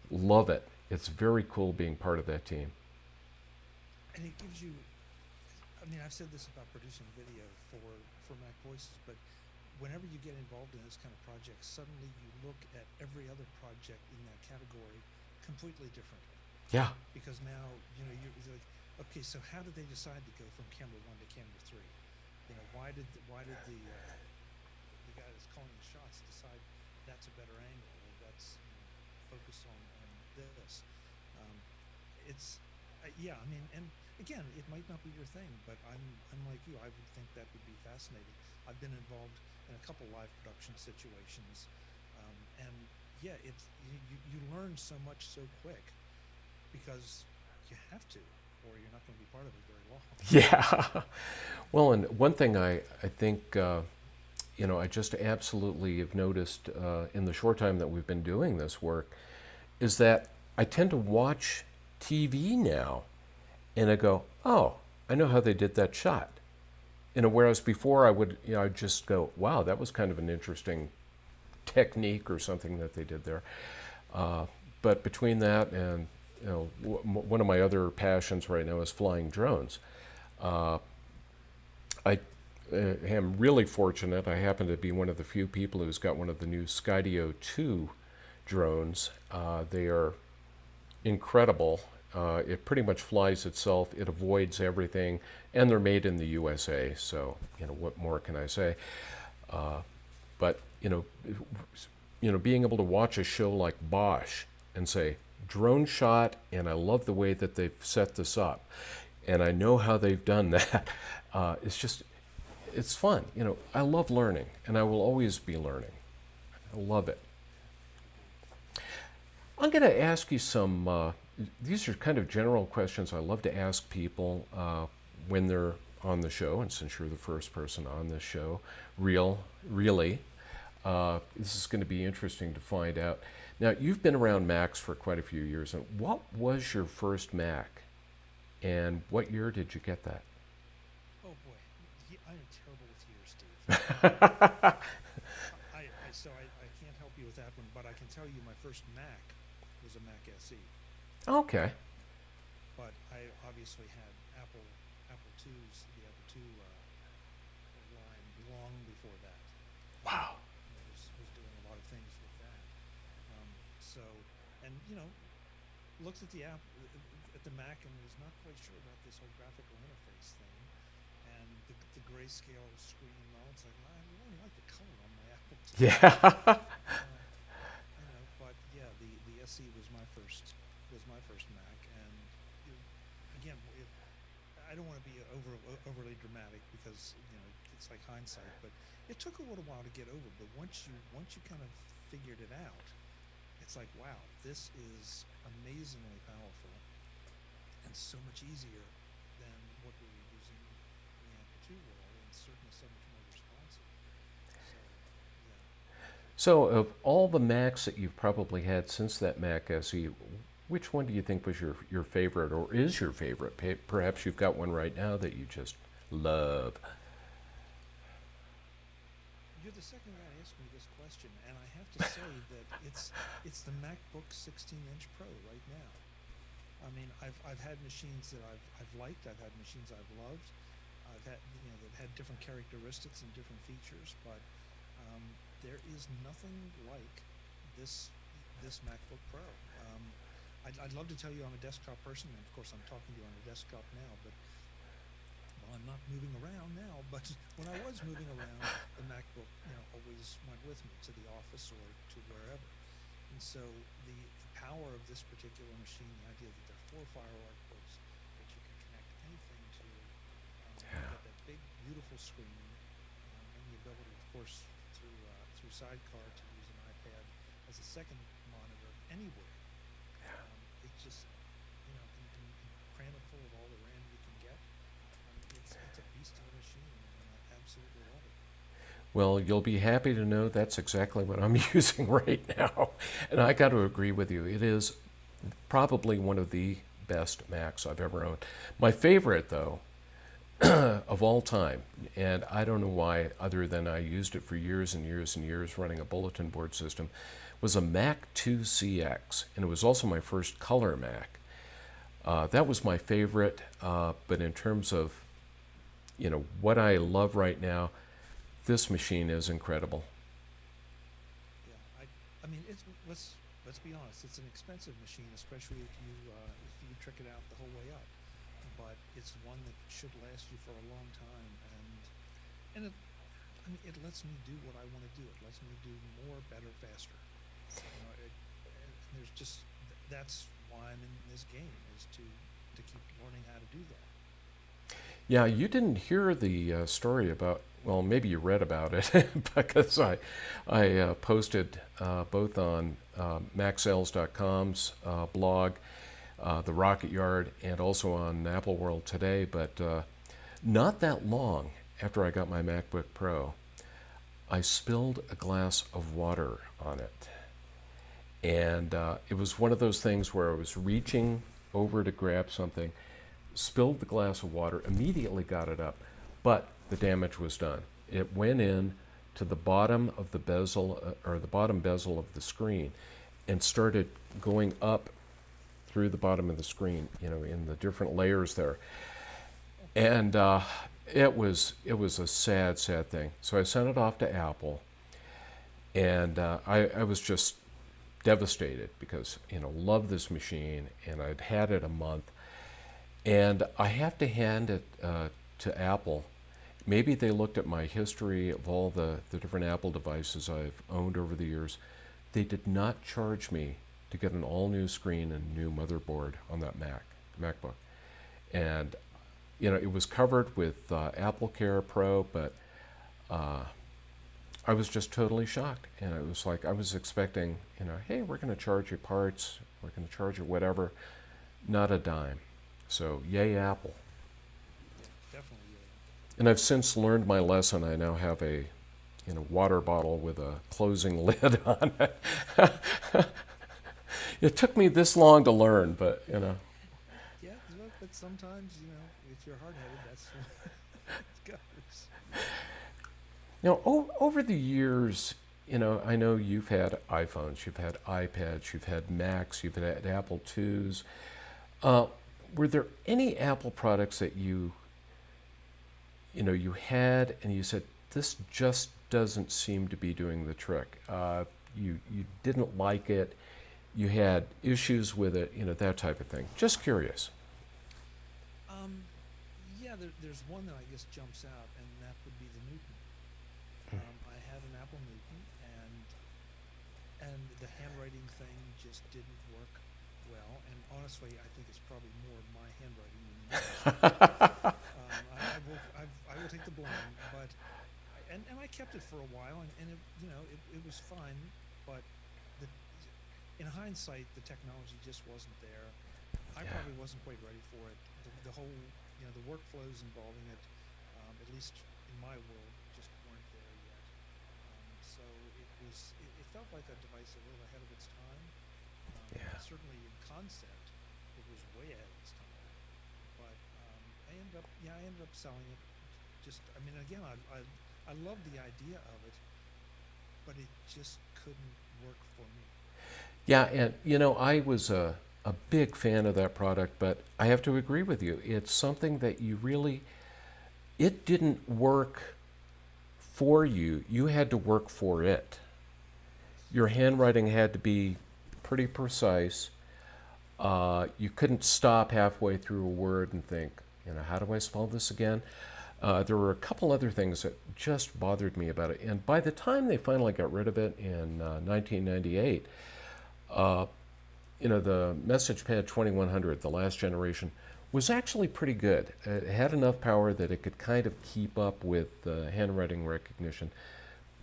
Love it. It's very cool being part of that team. And it gives you. I mean, I've said this about producing video for Mac Voices, but whenever you get involved in this kind of project, suddenly you look at every other project in that category completely differently. Yeah. Because now, you're like, okay, so how did they decide to go from camera 1 to camera 3? Why did the guy that's calling the shots decide that's a better angle, or that's focus on this? Yeah, I mean, and again, it might not be your thing, but I'm like you. I would think that would be fascinating. I've been involved in a couple live production situations, and yeah, it's you learn so much so quick because you have to, or you're not going to be part of it very long. Yeah. Well, and one thing I think I just absolutely have noticed in the short time that we've been doing this work is that I tend to watch TV now and I go, oh, I know how they did that shot. Whereas before I would, I'd just go, wow, that was kind of an interesting technique or something that they did there. But between that and, one of my other passions right now is flying drones. I am really fortunate. I happen to be one of the few people who's got one of the new Skydio 2 drones. They are incredible. It pretty much flies itself. It avoids everything, and they're made in the USA. So, what more can I say? But being able to watch a show like Bosch and say drone shot, and I love the way that they've set this up, and I know how they've done that. It's fun. I love learning, and I will always be learning. I love it. I'm going to ask you some. These are kind of general questions I love to ask people when they're on the show, and since you're the first person on this show, really, this is going to be interesting to find out. Now, you've been around Macs for quite a few years, and what was your first Mac, and what year did you get that? Oh boy, I am terrible with years, Steve. I can't help you with that one, but I can tell you my first Mac was a Mac SE. Okay. But I obviously had Apple IIs, the Apple II line long before that. Wow. I was doing a lot of things with that. Looked at the at the Mac and was not quite sure about this whole graphical interface thing, and the grayscale screen. Well, it's like I really like the color on my Apple II. Yeah. But yeah, the SE was my first Mac, and again, I don't want to be overly dramatic because it's like hindsight, but it took a little while to get over. But once you kind of figured it out, it's like, wow, this is amazingly powerful and so much easier than what we were using in the Apple II world, and certainly so much more responsive. So, of all the Macs that you've probably had since that Mac SE, which one do you think was your favorite, or is your favorite? Perhaps you've got one right now that you just love. You're the second guy to ask me this question, and I have to say that it's the MacBook 16-inch Pro right now. I mean, I've had machines that I've liked. I've had machines I've loved. I've had that had different characteristics and different features, but there is nothing like this MacBook Pro. I'd love to tell you I'm a desktop person, and of course I'm talking to you on a desktop now, but well, I'm not moving around now, but when I was moving around, the MacBook, always went with me to the office or to wherever. And so the power of this particular machine, the idea that there are 4 FireArc ports that you can connect anything to, you've got that big, beautiful screen, and the ability, of course, through Sidecar to use an iPad as a second monitor anywhere. It's just, and cram it full of all the RAM you can get. It's a beast of a machine, and I absolutely love it. Well, you'll be happy to know that's exactly what I'm using right now. And I got to agree with you. It is probably one of the best Macs I've ever owned. My favorite, though, of all time, and I don't know why, other than I used it for years and years and years running a bulletin board system, was a Mac 2 CX, and it was also my first color Mac. That was my favorite, but in terms of what I love right now, this machine is incredible. Yeah, I mean, let's be honest. It's an expensive machine, especially if you trick it out the whole way up. But it's one that should last you for a long time, and it lets me do what I want to do. It lets me do more, better, faster. There's just that's why I'm in this game, is to keep learning how to do that. Yeah, you didn't hear the story about, well, maybe you read about it because I posted both on MacSales.com's blog, The Rocket Yard, and also on Apple World today. But not that long after I got my MacBook Pro, I spilled a glass of water on it. And it was one of those things where I was reaching over to grab something, spilled the glass of water, immediately got it up, but the damage was done. It went in to the bottom of the bezel, or the bottom bezel of the screen, and started going up through the bottom of the screen, in the different layers there. And it was a sad, sad thing. So I sent it off to Apple, and I was just devastated because love this machine, and I'd had it a month, and I have to hand it to Apple. Maybe they looked at my history of all the different Apple devices I've owned over the years. They did not charge me to get an all-new screen and new motherboard on that MacBook. And it was covered with Apple Care Pro, but I was just totally shocked. And it was like I was expecting, hey, we're going to charge you parts, we're going to charge you whatever. Not a dime. So yay, Apple. Definitely. And I've since learned my lesson. I now have a water bottle with a closing lid on it. It took me this long to learn, but Yeah, but sometimes, if you're hard-headed, that's it goes. Over the years, I know you've had iPhones, you've had iPads, you've had Macs, you've had Apple IIs. Were there any Apple products that you had and you said, this just doesn't seem to be doing the trick? You didn't like it, you had issues with it, that type of thing. Just curious. Yeah, there's one that I guess jumps out, and that would be the Newton. I had an Apple Newton, and the handwriting thing just didn't work well. And honestly, I think it's probably more my handwriting than yours. I will take the blame, but I kept it for a while, and it was fine. But the, in hindsight, the technology just wasn't there. I probably wasn't quite ready for it. The whole the workflows involving it, at least in my world, just weren't there yet. So it felt like a device a little ahead of its time. Certainly in concept, it was way ahead of its time. But I ended up selling it. Again, I love the idea of it, but it just couldn't work for me. Yeah, and I was a big fan of that product, but I have to agree with you. It's something that it didn't work for you. You had to work for it. Your handwriting had to be pretty precise. You couldn't stop halfway through a word and think, how do I spell this again? There were a couple other things that just bothered me about it. And by the time they finally got rid of it in 1998, the MessagePad 2100, the last generation, was actually pretty good. It had enough power that it could kind of keep up with handwriting recognition.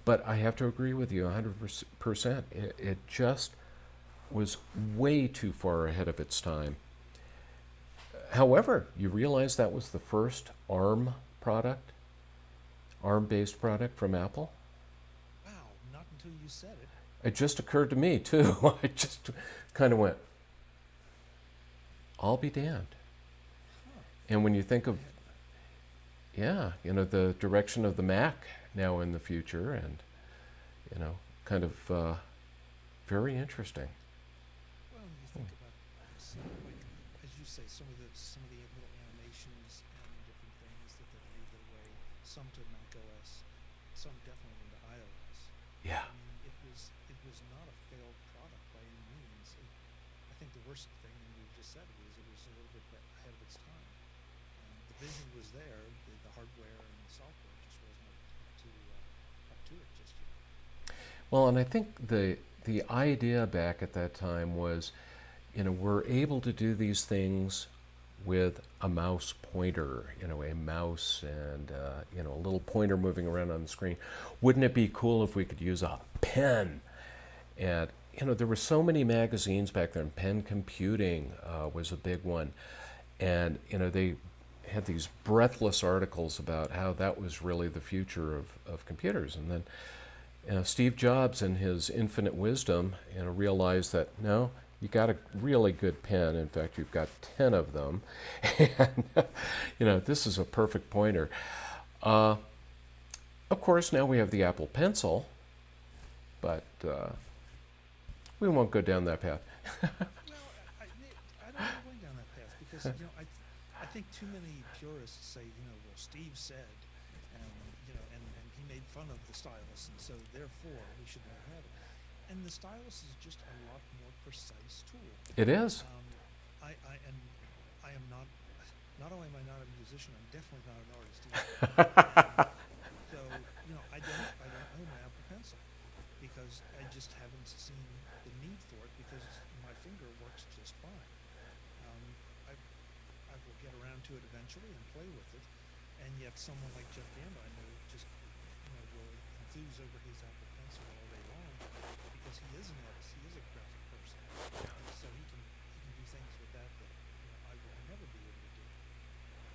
But I have to agree with you 100%. It just was way too far ahead of its time. However, you realize that was the first ARM-based product from Apple? Wow, not until you said it. It just occurred to me, too. I just kind of went, I'll be damned. Huh. And when you think of, the direction of the Mac now in the future, and, kind of very interesting. Well, you think about, as you say, some of the little animations and different things that they've made their way, some to Mac OS, some definitely into iOS. Yeah. It was not a failed product by any means. I think the worst thing, and we just said, was it was a little bit ahead of its time. The vision was there, the hardware and the software just wasn't up to it just yet. Well, and I think the idea back at that time was, we're able to do these things with a mouse pointer, a mouse and, a little pointer moving around on the screen. Wouldn't it be cool if we could use a pen? And, there were so many magazines back then. Pen Computing was a big one. And, they had these breathless articles about how that was really the future of computers. And then Steve Jobs, in his infinite wisdom, realized that no, you got a really good pen. In fact, you've got 10 of them, and this is a perfect pointer. Uh, of course, now we have the Apple Pencil, but we won't go down that path. Well, I don't know going down that path because I think too many purists say well Steve said, and and he made fun of the stylus, and so therefore we should never have it. And the stylus is just a lot more precise tool. It is. And I am not. Not only am I not a musician, I'm definitely not an artist either. So I don't own an Apple Pencil because I just haven't seen the need for it because my finger works just fine. Um, I will get around to it eventually and play with it, and yet someone like Jeff Gamba, I know, just will enthuse over his Apple Pencil all day long because he is an artist, he is a graphic person, and so he can do things with that I will never be able to do.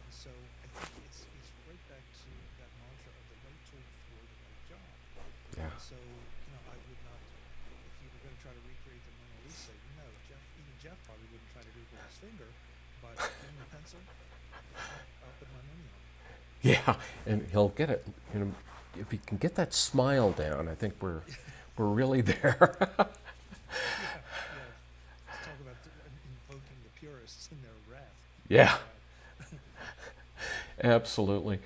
And so I think it's right back to that mantra of the right tool for the right job. Yeah. And so I would not, if you were going to try to recreate the Mona Lisa, even Jeff probably wouldn't try to do it with his finger, but give him a pencil, I'll put my money on it. Yeah, and he'll get it. If he can get that smile down, I think we're really there. Yeah. Let's talk about invoking the purists in their wrath. Yeah, absolutely.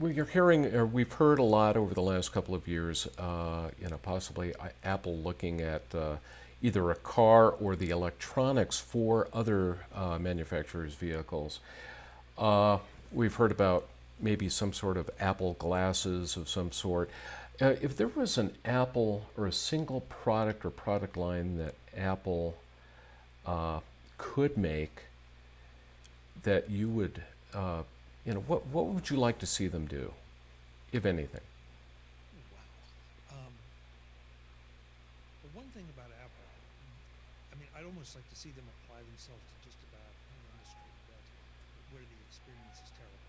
You're hearing, or we've heard a lot over the last couple of years, possibly Apple looking at either a car or the electronics for other manufacturers' vehicles. We've heard about maybe some sort of Apple glasses of some sort. If there was an Apple or a single product or product line that Apple could make that you would, what would you like to see them do, if anything? Wow. The one thing about Apple, I mean, I'd almost like to see them apply themselves to just about any industry where the experience is terrible,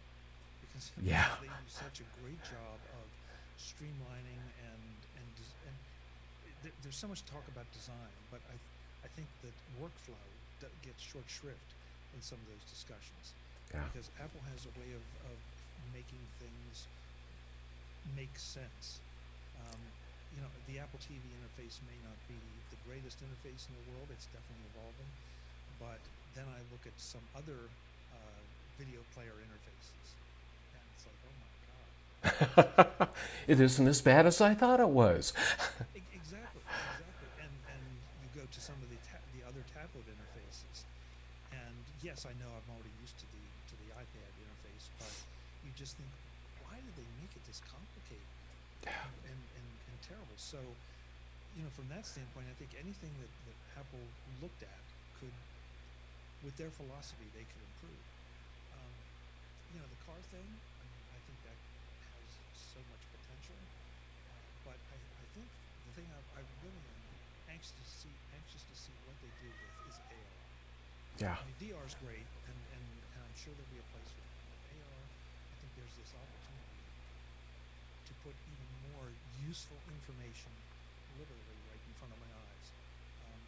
because Yeah. they do such a great job of streamlining and there's so much talk about design, but I think that workflow gets short shrift in some of those discussions. Yeah. Because Apple has a way of making things make sense. The Apple TV interface may not be the greatest interface in the world. It's definitely evolving. But then I look at some other video player interfaces, and it's like, oh my God. It isn't as bad as I thought it was. Exactly. And you go to some of the other tablet interfaces, and yes, I know I'm already used to the iPad interface, but you just think, why did they make it this complicated and terrible? So, from that standpoint, I think anything that Apple looked at could, with their philosophy, they could improve. The car thing, I think that has so much potential, but I think the thing I really am anxious to see what they do with is AR. Yeah. I mean, VR is great, and I'm sure there'll be a place for it. But AR, I think there's this opportunity to put even more useful information literally right in front of my eyes,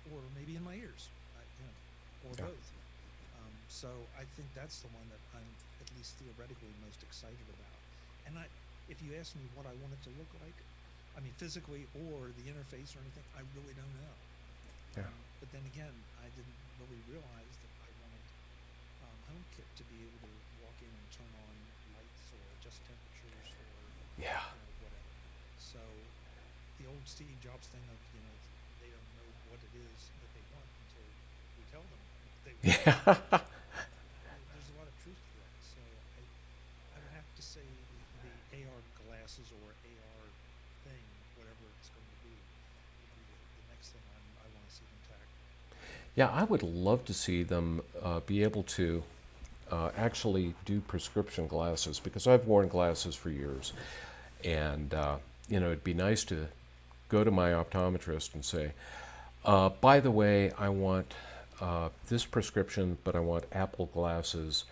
or maybe in my ears, or Yeah. both. So I think that's the one that I'm at least theoretically most excited about. And if you ask me what I want it to look like, I mean physically or the interface or anything, I really don't know. Yeah. But then again, I didn't really realize that I wanted HomeKit to be able to walk in and turn on lights or adjust temperatures or Yeah. whatever. So the old Steve Jobs thing of they don't know what it is that they want until we tell them what they want. Yeah. There's a lot of truth to that. So I would have to say the AR glasses or AR thing, whatever it's going to be, would be the next thing I want to see them tackle. Yeah, I would love to see them be able to actually do prescription glasses, because I've worn glasses for years. And, it'd be nice to go to my optometrist and say, by the way, I want this prescription, but I want Apple glasses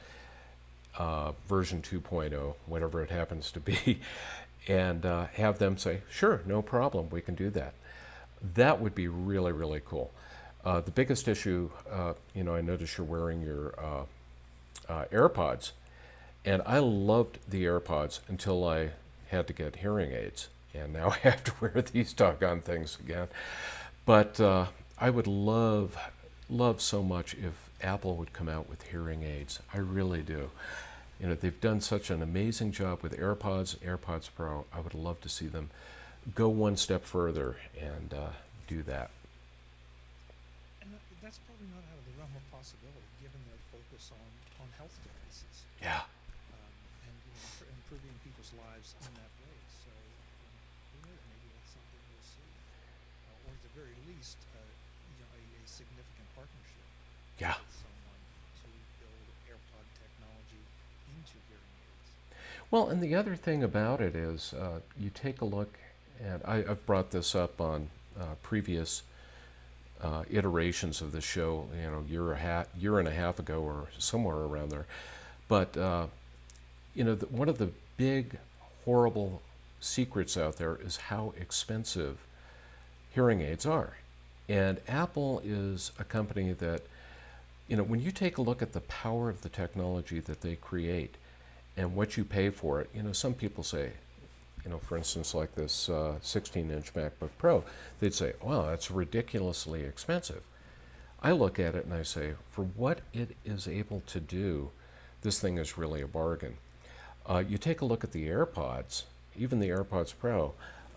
version 2.0, whatever it happens to be. and have them say, sure, no problem, we can do that. That would be really, really cool. The biggest issue, I notice you're wearing your AirPods, and I loved the AirPods until I had to get hearing aids, and now I have to wear these doggone things again. But I would love so much if Apple would come out with hearing aids. I really do. They've done such an amazing job with AirPods, AirPods Pro. I would love to see them go one step further and do that. And that's probably not out of the realm of possibility, given their focus on health devices. Yeah. And improving people's lives in that way. So who knows? Maybe that's something we'll see, or at the very least, a significant partnership Yeah. with someone to build AirPod technology into hearing aids. Well, and the other thing about it is you take a look, and I've brought this up on previous iterations of this show, year and a half ago or somewhere around there. But one of the big, horrible secrets out there is how expensive hearing aids are. And Apple is a company that, when you take a look at the power of the technology that they create and what you pay for it, some people say, for instance, like this 16-inch MacBook Pro, they'd say, wow, that's ridiculously expensive. I look at it and I say, for what it is able to do, this thing is really a bargain. You take a look at the AirPods, even the AirPods Pro,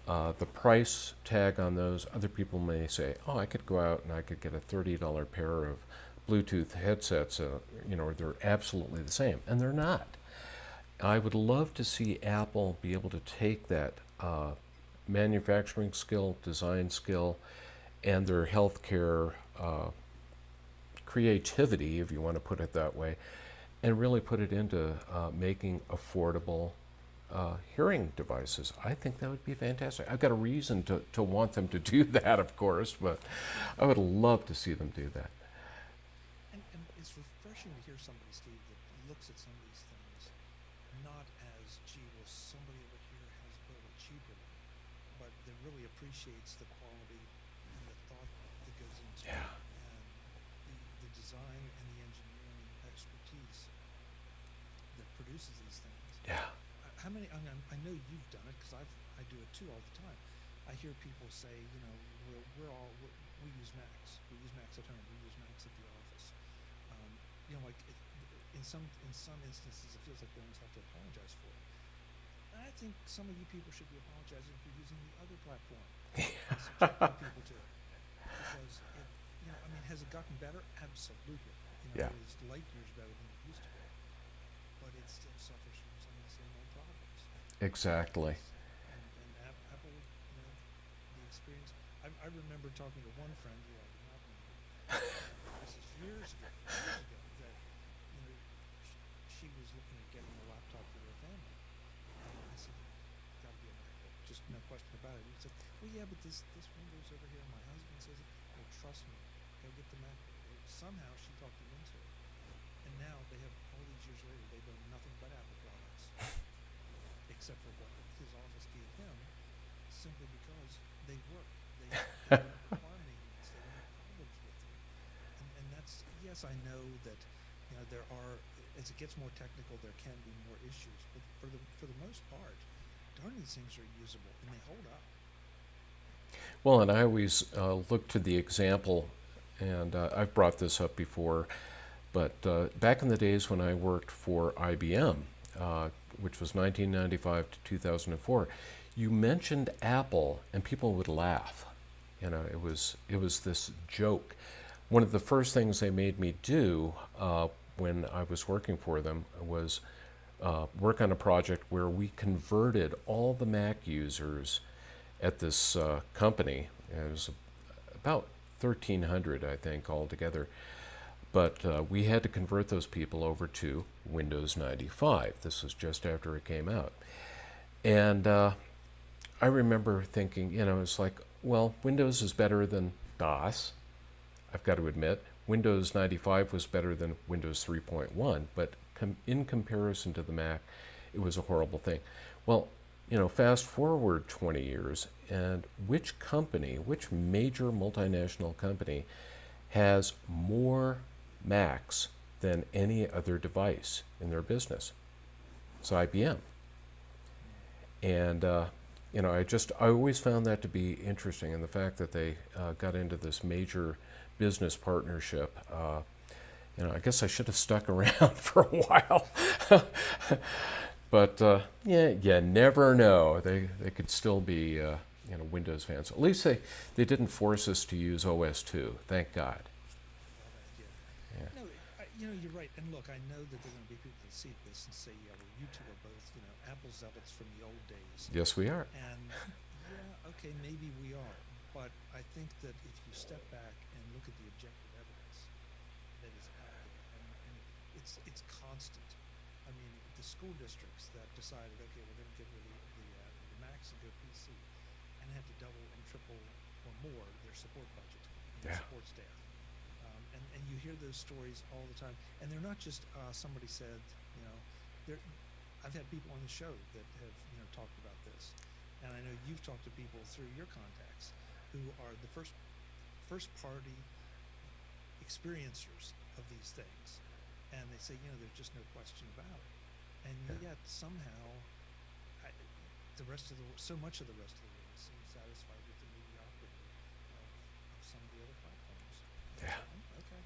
the price tag on those, other people may say, oh, I could go out and I could get a $30 pair of Bluetooth headsets, they're absolutely the same, and they're not. I would love to see Apple be able to take that manufacturing skill, design skill, and their healthcare creativity, if you want to put it that way, and really put it into making affordable hearing devices. I think that would be fantastic. I've got a reason to want them to do that, of course, but I would love to see them do that. And it's refreshing to hear somebody, Steve, that looks at some of these things not as, gee, well, somebody over here has built a cheaper one, but that really appreciates the quality and the thought that goes into Yeah. it, and the design and the engineering expertise that produces these things. Yeah. How many? I know you've done it, because I do it too all the time. I hear people say, we use Macs. We use Macs at home. We use Macs at the office. In some instances, it feels like they almost have to apologize for it. And I think some of you people should be apologizing for using the other platform. And subjecting people to it, because has it gotten better? Absolutely. Yeah. It is light years better than it used to be, but it still suffers from some of the same old problems. Exactly. And Apple, the experience. I remember talking to one friend who I did not know. This is years ago. That she was looking at getting a laptop for their family, and I said, "Got to be a MacBook, just no question about it." He said, "Well, yeah, but this Windows over here, my husband says it." Well, trust me, go get the MacBook. Somehow she talked him into it, and now they have, all these years later, they've done nothing but Apple products, except for what his office gave him, simply because they work. They don't require maintenance. They don't have problems with them. And that's, yes, I know that there are, as it gets more technical, there can be more issues, but for the most part, darn, these things are usable and they hold up. Well, and I always look to the example, and I've brought this up before, but back in the days when I worked for IBM, which was 1995 to 2004, you mentioned Apple and people would laugh. It was this joke. One of the first things they made me do when I was working for them was work on a project where we converted all the Mac users at this company. It was about 1,300, I think, altogether. But we had to convert those people over to Windows 95. This was just after it came out. And I remember thinking, it's like, well, Windows is better than DOS, I've got to admit. Windows 95 was better than Windows 3.1, but in comparison to the Mac, it was a horrible thing. Well, fast forward 20 years, and which company, which major multinational company has more Macs than any other device in their business? It's IBM. And I always found that to be interesting, and the fact that they got into this major business partnership. I guess I should have stuck around for a while. But yeah, you never know. They could still be Windows fans. At least they didn't force us to use OS2. Thank God. Well, Yeah. no, you're right. And look, I know that there are going to be people that see this and say, yeah, well, you two are both, Apple zealots from the old days. Yes, we are. And yeah, okay, maybe we are. But I think that if you step back and look at the objective evidence that is out there, and it's constant. I mean, the school districts that decided, okay, we're going to get rid of the Macs and go PC, and had to double and triple or more their support budget and Yeah. support staff. And you hear those stories all the time, and they're not just somebody said, they're. I've had people on the show that have talked about this, and I know you've talked to people through your contacts who are the first party experiencers of these things, and they say there's just no question about it, and yet somehow so much of the rest of the world seems satisfied with the mediocrity of some of the other platforms. Yeah. Okay,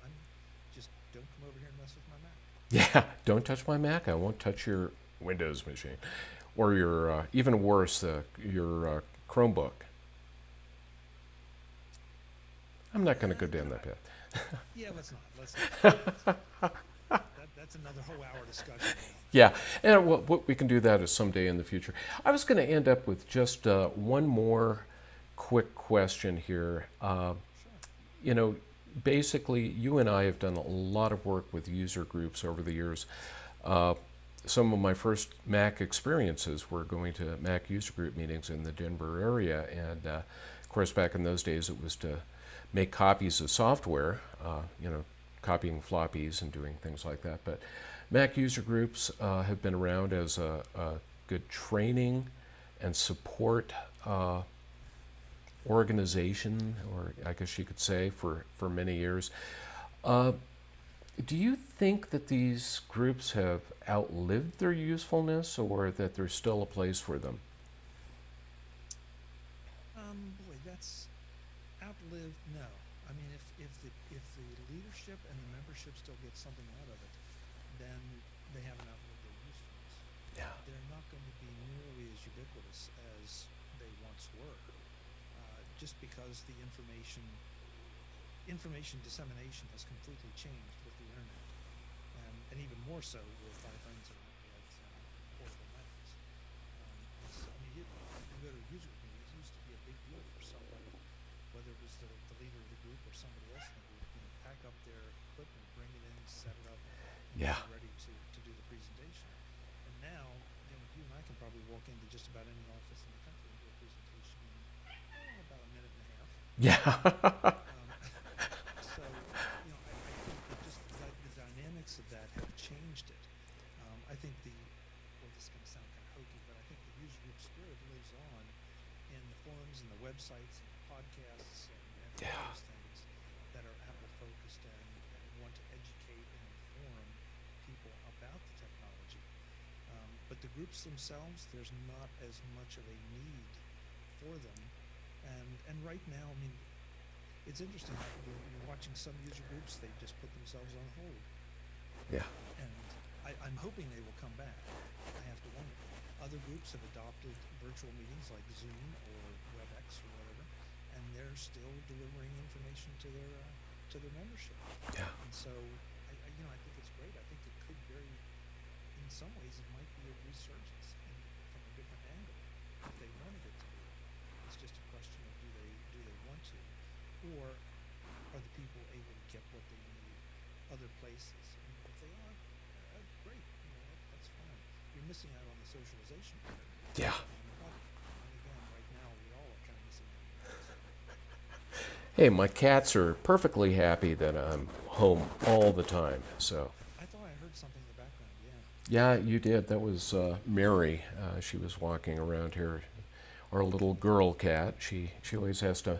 I'm just don't come over here and mess with my Mac. Yeah. Don't touch my Mac. I won't touch your Windows machine, or your even worse, your Chromebook. I'm not going to go down that path. Yeah, let's not. That's another whole hour discussion. Yeah, and we can do that at someday in the future. I was going to end up with just one more quick question here. Sure. Basically, you and I have done a lot of work with user groups over the years. Some of my first Mac experiences were going to Mac user group meetings in the Denver area, and of course, back in those days, it was to make copies of software, copying floppies and doing things like that. But Mac user groups have been around as a good training and support organization, or I guess you could say, for many years. Do you think that these groups have outlived their usefulness, or that there's still a place for them? Boy, that's outlived. No, I mean, if the leadership and the membership still get something out of it, then they haven't outlived their usefulness. Yeah. They're not going to be nearly as ubiquitous as they once were, just because the information dissemination has completely changed with the internet, and even more so with iPhones and iPads and portable Macs. I mean, you go to a user group meeting, it used to be a big deal for somebody, whether it was the leader of the group or somebody else in the group, pack up their equipment, bring it in, set it up, and Yeah. get ready to do the presentation. And now, you and I can probably walk into just about any office in the country and do a presentation in about a minute and a half. Yeah. So, I think that just the dynamics of that have changed it. I think this is going to sound kind of hokey, but I think the user group spirit lives on in the forums and the websites and the podcasts and all Yeah. those things that are Apple focused and want to educate and inform people about the technology. But the groups themselves, there's not as much of a need for them. And right now, I mean, it's interesting. You're watching some user groups; they just put themselves on hold. Yeah. And I'm hoping they will come back. I have to wonder. Other groups have adopted virtual meetings like Zoom or WebEx or whatever, and they're still delivering information to their membership. Yeah. And so, I think it's great. I think it could in some ways, it might be a resurgence from a different angle if they wanted it to be. It's just a question of do they want to, or are the people able to get what they need other places? And if they are, great. That's fine. You're missing out on the socialization part. Yeah. But again, right now we all are kind of missing out on this. Hey, my cats are perfectly happy that I'm home all the time. So, I thought I heard something in the background. Yeah. Yeah, you did. That was Mary. She was walking around here. Our little girl cat. She always has to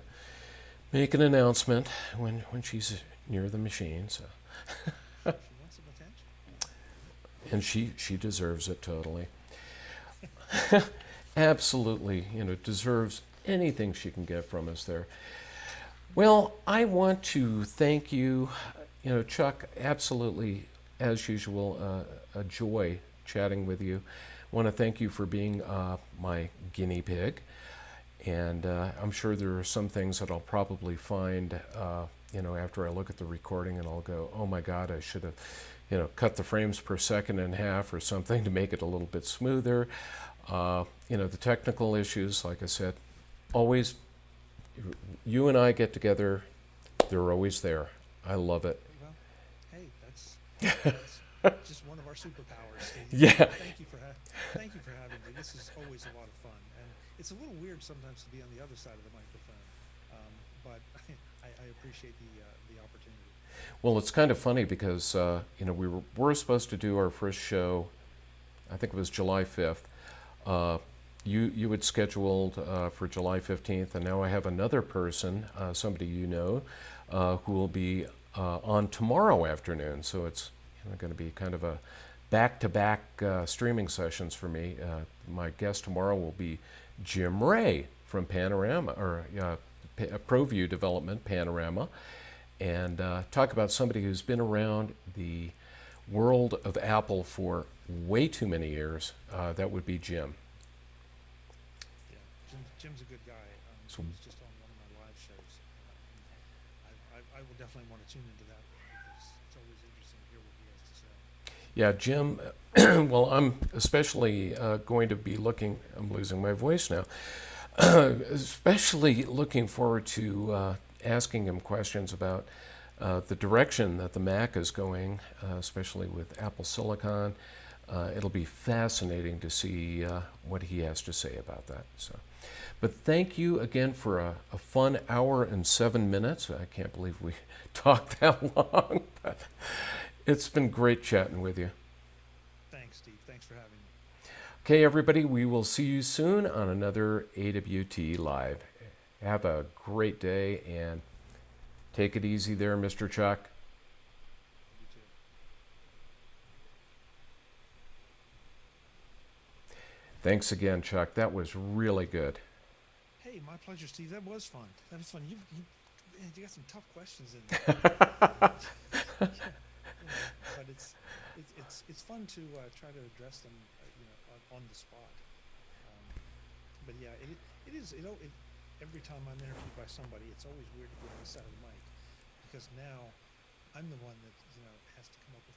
make an announcement when she's near the machine. So, She wants some attention. and she deserves it totally. Absolutely, deserves anything she can get from us there. Well, I want to thank you, Chuck. Absolutely, as usual, a joy chatting with you. I want to thank you for being my guinea pig. And I'm sure there are some things that I'll probably find, after I look at the recording, and I'll go, oh my God, I should have, cut the frames per second in half or something to make it a little bit smoother. The technical issues, like I said, always, you and I get together, they're always there. I love it. Well, hey, that's just one of our superpowers, Steve. Yeah. Thank you for having me. This is always a lot of fun, and it's a little weird sometimes to be on the other side of the microphone, but I appreciate the opportunity. Well, it's kind of funny because, we were supposed to do our first show, I think it was July 5th. You had scheduled for July 15th, and now I have another person, somebody who will be on tomorrow afternoon. So it's going to be kind of a back-to-back streaming sessions for me. My guest tomorrow will be Jim Ray from Panorama, or ProView Development Panorama, and talk about somebody who's been around the world of Apple for way too many years. That would be Jim. Yeah, Jim's a good guy. So, He was just on one of my live shows. I will definitely want to tune into that one because it's always interesting to hear what he has to say. yeah, Jim, well, I'm especially going to be looking, I'm losing my voice now, especially looking forward to asking him questions about the direction that the Mac is going, especially with Apple Silicon. It'll be fascinating to see what he has to say about that. So, but thank you again for a fun hour and 7 minutes. I can't believe we talked that long, but it's been great chatting with you. Thanks, Steve. Thanks for having me. Okay, everybody, we will see you soon on another AWT Live. Have a great day and take it easy there, Mr. Chuck. You too. Thanks again, Chuck. That was really good. Hey, my pleasure, Steve. That was fun. That was fun. You got some tough questions in there. But it's fun to try to address them, on the spot. Um, but yeah, it is. Every time I'm interviewed by somebody, it's always weird to be on this side of the mic because now I'm the one that has to come up with